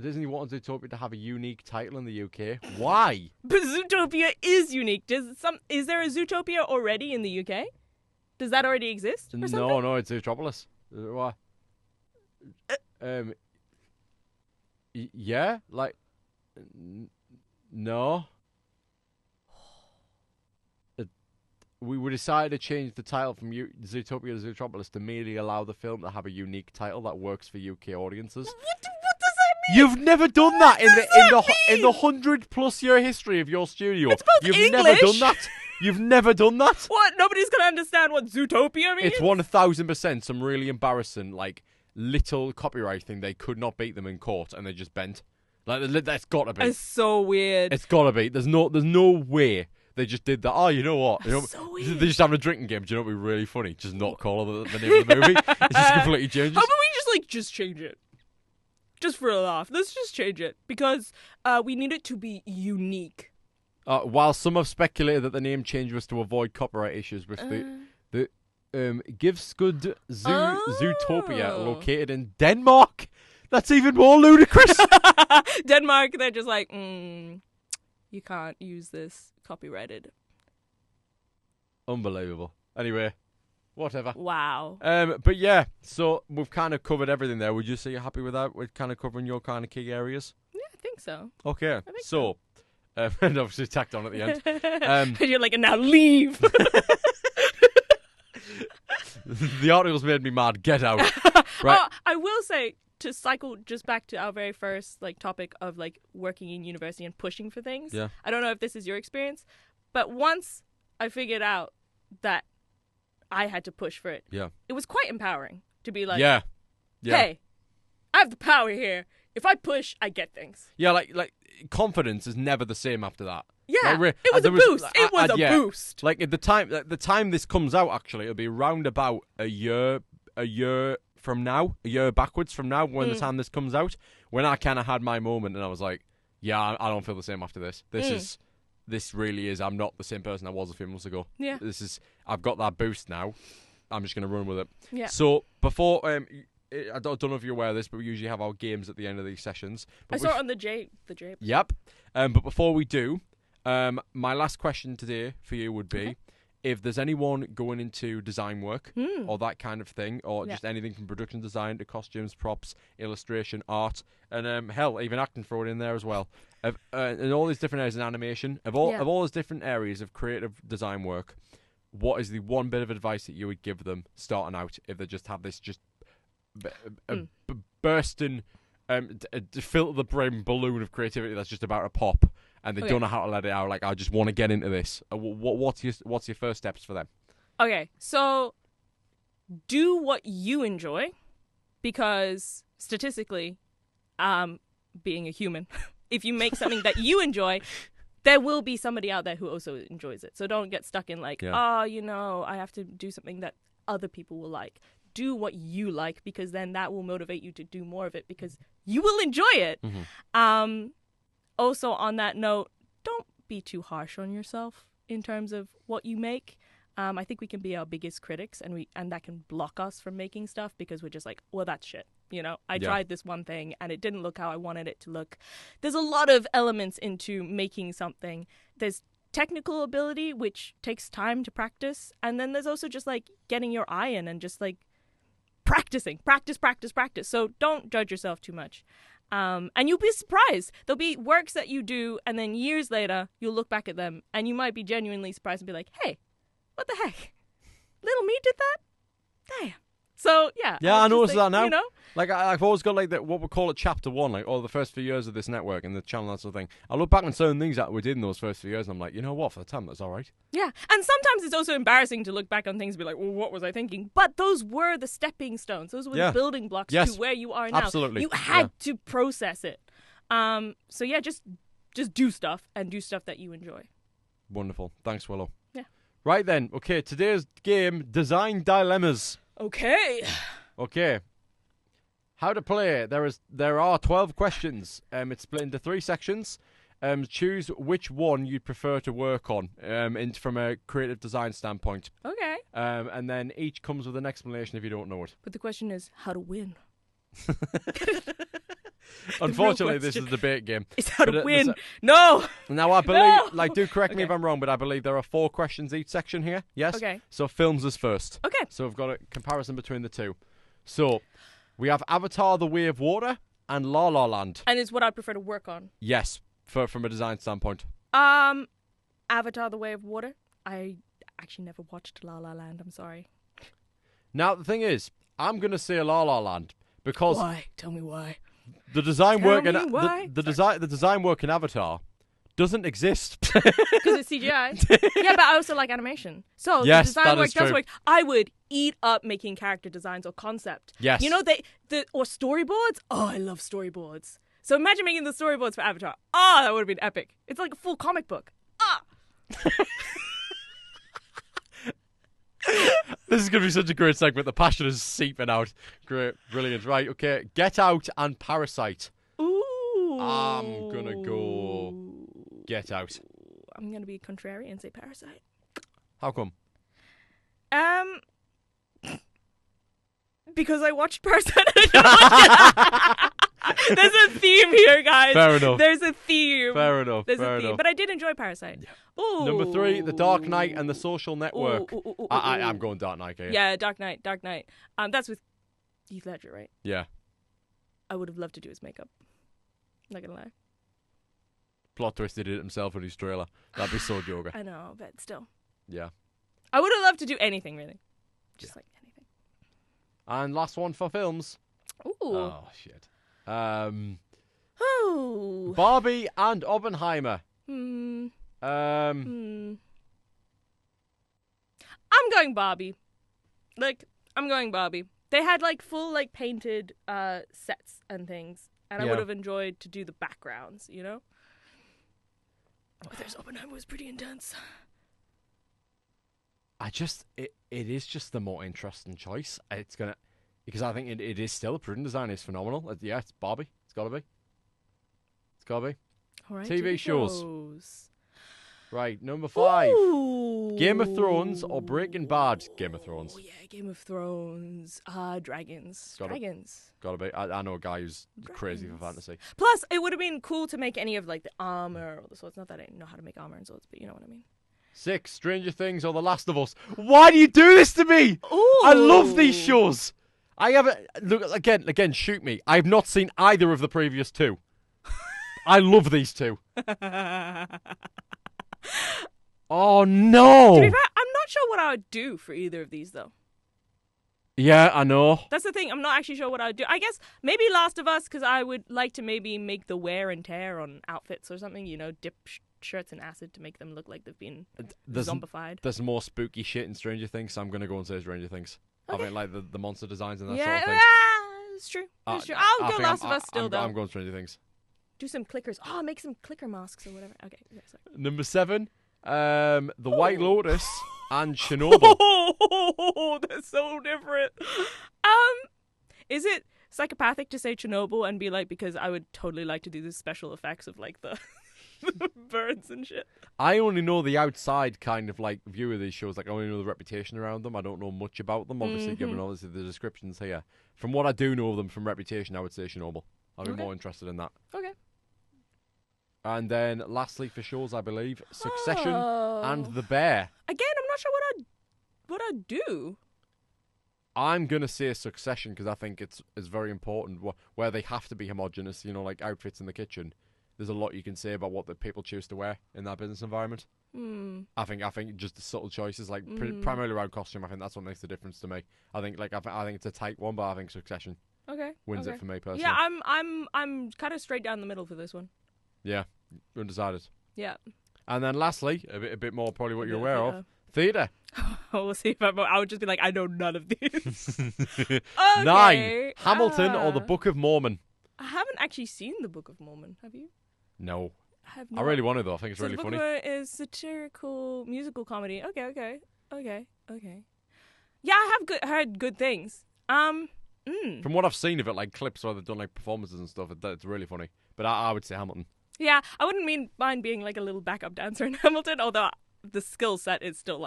Disney wanted Zootopia to have a unique title in the UK. Why? But Zootopia is unique. Is there a Zootopia already in the UK? Does that already exist? No, it's Zootropolis. Why? Yeah, like no. we decided to change the title from Zootopia to Zootropolis to merely allow the film to have a unique title that works for UK audiences. What does that mean? You've never done that in the 100+ year history of your studio. It's both You've English. never done that. You've never done that. What? Nobody's gonna understand what Zootopia means? It's 1000% some really embarrassing, like, little copyright thing. They could not beat them in court, and they just bent. Like, that's gotta be. It's so weird. It's gotta be. There's no way they just did that. Oh, you know what? That's so weird. They're just having a drinking game. Do you know what would be really funny? Just not call it the name of the movie. It's just completely changes. How about we just change it? Just for a laugh. Let's just change it. Because we need it to be unique. While some have speculated that the name change was to avoid copyright issues with the Givskud Zootopia located in Denmark. That's even more ludicrous. Denmark, they're just like, you can't use this copyrighted. Unbelievable. Anyway, whatever. Wow. But yeah, so we've kind of covered everything there. Would you say you're happy with that? We're kind of covering your kind of key areas? Yeah, I think so. Okay, so. And obviously tacked on at the end. You're like, and now leave. The article's made me mad. Get out. Right. I will say, to cycle just back to our very first topic of working in university and pushing for things. Yeah. I don't know if this is your experience, but once I figured out that I had to push for it, it was quite empowering to be like, hey, I have the power here. If I push, I get things. Yeah, like confidence is never the same after that. Yeah, it was a boost. It was a boost. Like at the time this comes out, actually, it'll be round about a year from now, a year backwards from now, when the time this comes out, when I kind of had my moment and I was like, yeah, I don't feel the same after this. This really is. I'm not the same person I was a few months ago. Yeah. I've got that boost now. I'm just gonna run with it. Yeah. So before I don't know if you're aware of this, but we usually have our games at the end of these sessions. But I saw it on the J. Yep. But before we do, my last question today for you would be, if there's anyone going into design work or that kind of thing, or just anything from production design to costumes, props, illustration, art, and hell, even acting, throw it in there as well. And all these different areas in animation, of all those different areas of creative design work, what is the one bit of advice that you would give them starting out if they just have this bursting, fill the brim balloon of creativity that's just about to pop, and they don't know how to let it out? Like, I just want to get into this. What's your first steps for them? Okay, so do what you enjoy, because statistically, being a human, if you make something that you enjoy, there will be somebody out there who also enjoys it. So don't get stuck in I have to do something that other people will like. Do what you like, because then that will motivate you to do more of it, because you will enjoy it. Mm-hmm. Also, on that note, don't be too harsh on yourself in terms of what you make. I think we can be our biggest critics, and that can block us from making stuff, because we're just like, well, that's shit. I tried this one thing and it didn't look how I wanted it to look. There's a lot of elements into making something. There's technical ability, which takes time to practice. And then there's also just getting your eye in and just practicing. Practice. So don't judge yourself too much. And you'll be surprised. There'll be works that you do, and then years later, you'll look back at them, and you might be genuinely surprised and be like, hey, what the heck? Little me did that? Damn. So, yeah. Yeah, I noticed that now. I've always got what we call it chapter one, the first few years of this network and the channel, that sort of thing. I look back on certain things that we did in those first few years, and I'm like, you know what, for the time, that's all right. Yeah, and sometimes it's also embarrassing to look back on things and be like, well, what was I thinking? But those were the stepping stones. Those were the building blocks to where you are now. Absolutely. You had to process it. So, yeah, just do stuff, and do stuff that you enjoy. Wonderful. Thanks, Willow. Yeah. Right then, okay, today's game, Design Dilemmas. Okay. How to play. There are 12 questions. It's split into 3 sections. Choose which one you'd prefer to work on from a creative design standpoint. Okay. And then each comes with an explanation if you don't know it. But the question is how to win. Unfortunately, this is a debate game. It's how to win. No. Now, I believe, do correct me if I'm wrong, but I believe there are 4 questions each section here. Yes? Okay. So films is first. Okay. So we've got a comparison between the two. So we have Avatar: The Way of Water and La La Land. And it's what I prefer to work on. Yes, from a design standpoint. Avatar: The Way of Water. I actually never watched La La Land. I'm sorry. Now, the thing is, I'm going to say La La Land because... Why? Tell me why. The design work in the design work in Avatar doesn't exist. Because it's CGI. Yeah, but I also like animation. So yes, the design work does work. I would eat up making character designs or concept. Yes. You know, or storyboards. Oh, I love storyboards. So imagine making the storyboards for Avatar. Oh, that would have been epic. It's like a full comic book. Ah. This is going to be such a great segment. The passion is seeping out. Great. Brilliant. Right, okay. Get Out and Parasite. Ooh. I'm going to go Get Out. I'm going to be contrary and say Parasite. How come? Because I watched Parasite. There's a theme here, guys. Fair enough. There's a theme. Fair enough. There's a theme. But I did enjoy Parasite. Yeah. Ooh. Number 3, The Dark Knight and The Social Network. I'm going Dark Knight here. Yeah, Dark Knight. That's with Heath Ledger, right? Yeah. I would have loved to do his makeup. Not gonna lie. Plot twist, he did it himself in his trailer. That'd be so Joker. I know, but still. Yeah. I would have loved to do anything, really. Just like anything. And last one for films. Ooh. Oh, shit. Ooh. Barbie and Oppenheimer. I'm going Barbie. I'm going Barbie. They had full painted sets and things, and I would have enjoyed to do the backgrounds, you know. But there's Oppenheimer was pretty intense. It is just the more interesting choice. Because I think it is still, production design is phenomenal. It's Barbie. It's gotta be. All right, TV shows. Right, number 5. Ooh. Game of Thrones or Breaking Bad? Game of Thrones. Oh yeah, Game of Thrones. Dragons. Gotta be. I know a guy who's crazy for fantasy. Plus, it would have been cool to make any of the armor or the swords. Not that I know how to make armor and swords, but you know what I mean. 6, Stranger Things or The Last of Us. Why do you do this to me? Ooh. I love these shows. I haven't... Look, again, shoot me. I've not seen either of the previous 2. I love these 2. Oh, no. To be fair, I'm not sure what I would do for either of these, though. Yeah, I know. That's the thing. I'm not actually sure what I would do. I guess maybe Last of Us, because I would like to maybe make the wear and tear on outfits or something, you know, dip shirts in acid to make them look like they've been zombified. There's more spooky shit in Stranger Things, so I'm going to go and say Stranger Things. Okay. I think the monster designs and that sort of thing. Yeah, it's true. It's true. I'll go Last of Us still, though. I'm going Stranger Things. Do some clickers. Oh, make some clicker masks or whatever. Okay. Yeah, sorry. Number 7, The White Lotus and Chernobyl. Oh, they're so different. Is it psychopathic to say Chernobyl and be because I would totally like to do the special effects of the birds and shit. I only know the outside kind of view of these shows. I only know the reputation around them. I don't know much about them, obviously, given the descriptions here. From what I do know of them from reputation, I would say Chernobyl. I'd be more interested in that. Okay. And then, lastly, for shows, I believe, Succession and The Bear. Again, I'm not sure what I'd do. I'm going to say Succession because I think it's very important where they have to be homogenous, you know, like outfits in the kitchen. There's a lot you can say about what the people choose to wear in that business environment. I think just the subtle choices, primarily around costume, I think that's what makes the difference to me. I think it's a tight one, but I think Succession wins it for me personally. Yeah, I'm kind of straight down the middle for this one. Yeah, undecided. Yeah. And then lastly, a bit more probably what you're aware of, theatre. We'll see if I would just be I know none of these. Okay. 9, Hamilton or The Book of Mormon. I haven't actually seen The Book of Mormon. Have you? No. I have not. I really want to, though. I think it's really funny. The Book of Mormon is satirical musical comedy. Okay. Yeah, I have heard good things. From what I've seen of it, clips where they've done performances and stuff, it's really funny. But I would say Hamilton. Yeah, I wouldn't mind being a little backup dancer in Hamilton, although the skill set is still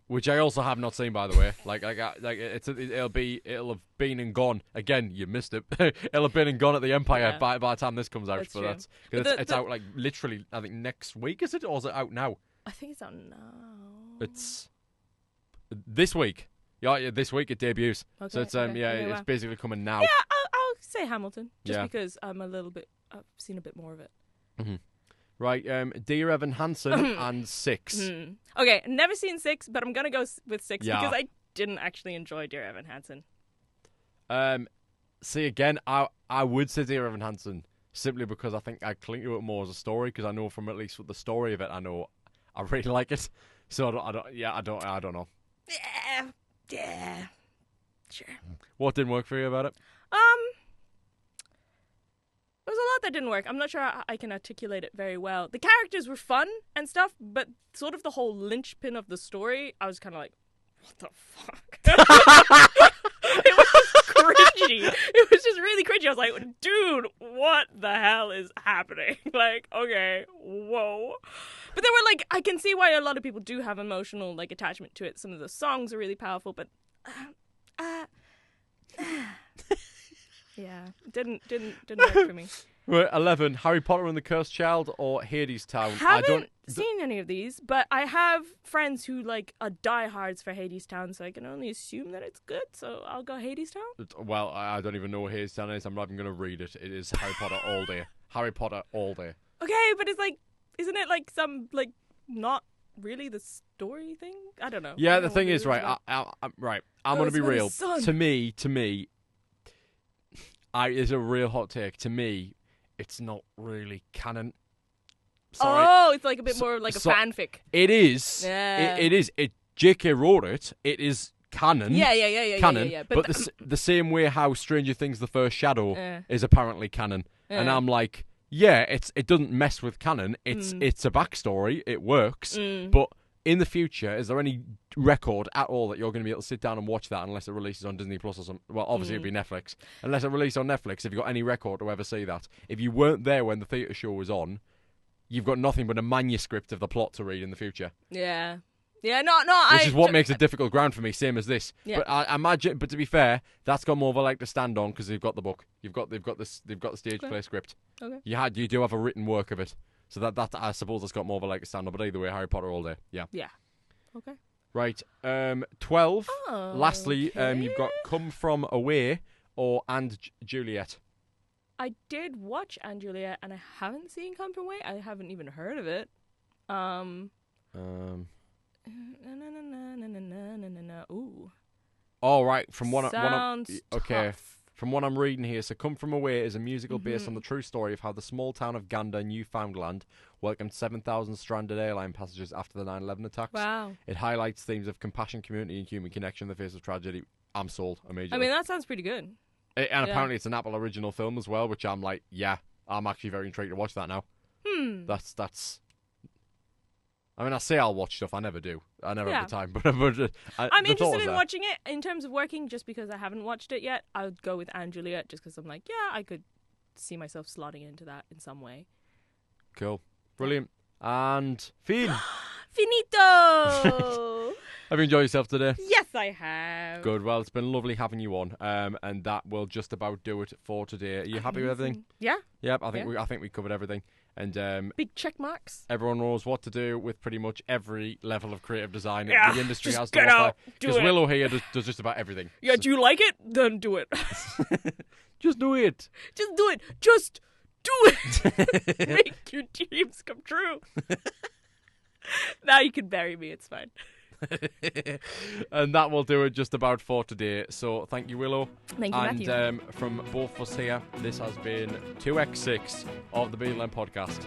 Which I also have not seen, by the way. It'll have been and gone. Again, you missed it. It'll have been and gone at the Empire by the time this comes out. That's true. It's out literally. I think next week, is it, or is it out now? I think it's out now. It's this week. Yeah, this week it debuts. Okay, so it's it's basically coming now. Yeah, I'll say Hamilton just because I'm a little bit. I've seen a bit more of it. Mm-hmm. Right, Dear Evan Hansen and 6. Okay, never seen 6, but I'm going to go with 6 Yeah. because I didn't actually enjoy Dear Evan Hansen. See, again, I would say Dear Evan Hansen simply because I think I cling to it more as a story because I know from at least the story of it, I know I really like it. So I don't know. Yeah, sure. What didn't work for you about it? There was a lot that didn't work. I'm not sure I can articulate it very well. The characters were fun and stuff, but sort of the whole linchpin of the story, I was kind of like, what the fuck? It was just cringy. It was just really cringy. I was like, dude, what the hell is happening? Like, okay, whoa. But there were I can see why a lot of people do have emotional attachment to it. Some of the songs are really powerful, but yeah, didn't work for me. Right, 11. Harry Potter and the Cursed Child or Hades Town? Haven't seen any of these, but I have friends who are diehards for Hades Town, so I can only assume that it's good. So I'll go Hades Town. Well, I don't even know what Hades Town is. I'm not even going to read it. It is Harry Potter all day. Harry Potter all day. Okay, but it's isn't it some not really the story thing? I don't know. Yeah, the thing is, right. I'm going to be real. To me, it's a real hot take. To me, it's not really canon. Sorry. Oh, it's a bit more like a fanfic. It is. Yeah. It is. J.K. wrote it. It is canon. Yeah. Canon. Yeah. But the same way how Stranger Things: The First Shadow is apparently canon, and I'm like, yeah, it doesn't mess with canon. It's a backstory. It works. But in the future, is there any record at all that you're going to be able to sit down and watch that unless it releases on Disney Plus or something? Well, obviously it'd be Netflix. Unless it released on Netflix, have you got any record to ever see that? If you weren't there when the theatre show was on, you've got nothing but a manuscript of the plot to read in the future. Yeah. Yeah, no. Which is what makes it difficult ground for me, same as this. Yeah. But I imagine, but to be fair, that's got more of a leg to stand on because they've got the book. They've got the stage play script. Okay. You do have a written work of it, so that I suppose it's got more of a leg to stand on. But either way, Harry Potter all day. Yeah. Yeah. Okay. Right. 12. Oh, Lastly, okay. you've got Come From Away or And Juliet. I did watch And Juliet, and I haven't seen Come From Away. I haven't even heard of it. Ooh. All right. Sounds okay. tough. From what I'm reading here, so Come From Away is a musical based on the true story of how the small town of Gander, Newfoundland, welcomed 7,000 stranded airline passengers after the 9/11 attacks. Wow. It highlights themes of compassion, community, and human connection in the face of tragedy. I'm sold immediately. I mean, that sounds pretty good. And apparently it's an Apple original film as well, which I'm like, yeah, I'm actually very intrigued to watch that now. That's. I mean, I say I'll watch stuff. I never do. I never have the time. But I'm interested in watching it in terms of working, just because I haven't watched it yet. I would go with And Juliet just because I'm like, yeah, I could see myself slotting into that in some way. Cool. Brilliant. And Finn. Finito! Have you enjoyed yourself today? Yes, I have. Good. Well, it's been lovely having you on. And that will just about do it for today. Are you happy with everything? Yeah. Yep. I think we covered everything. And big check marks. Everyone knows what to do with pretty much every level of creative design yeah, the industry just has to offer. Out, because Willow here does just about everything. Yeah, so. Do you like it? Then do it. Just do it. Just do it. Just do it. Make your dreams come true. Now you can bury me. It's fine. And that will do it just about for today. So thank you, Willow. Thank you, Matthew. And from both of us here, this has been 2x6 of the BWN podcast.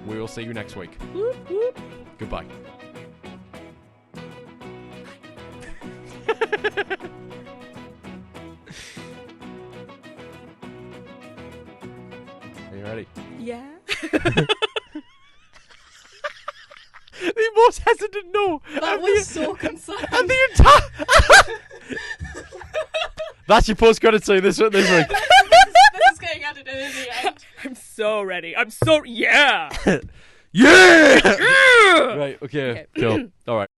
We will see you next week. Whoop, whoop. Goodbye. Are you ready? Yeah. The most hesitant no. That was so concerned. And the entire. That's your post-credit scene this week. This is getting added in the end. I'm so ready. Yeah. Yeah. Right. Okay. Cool. All right.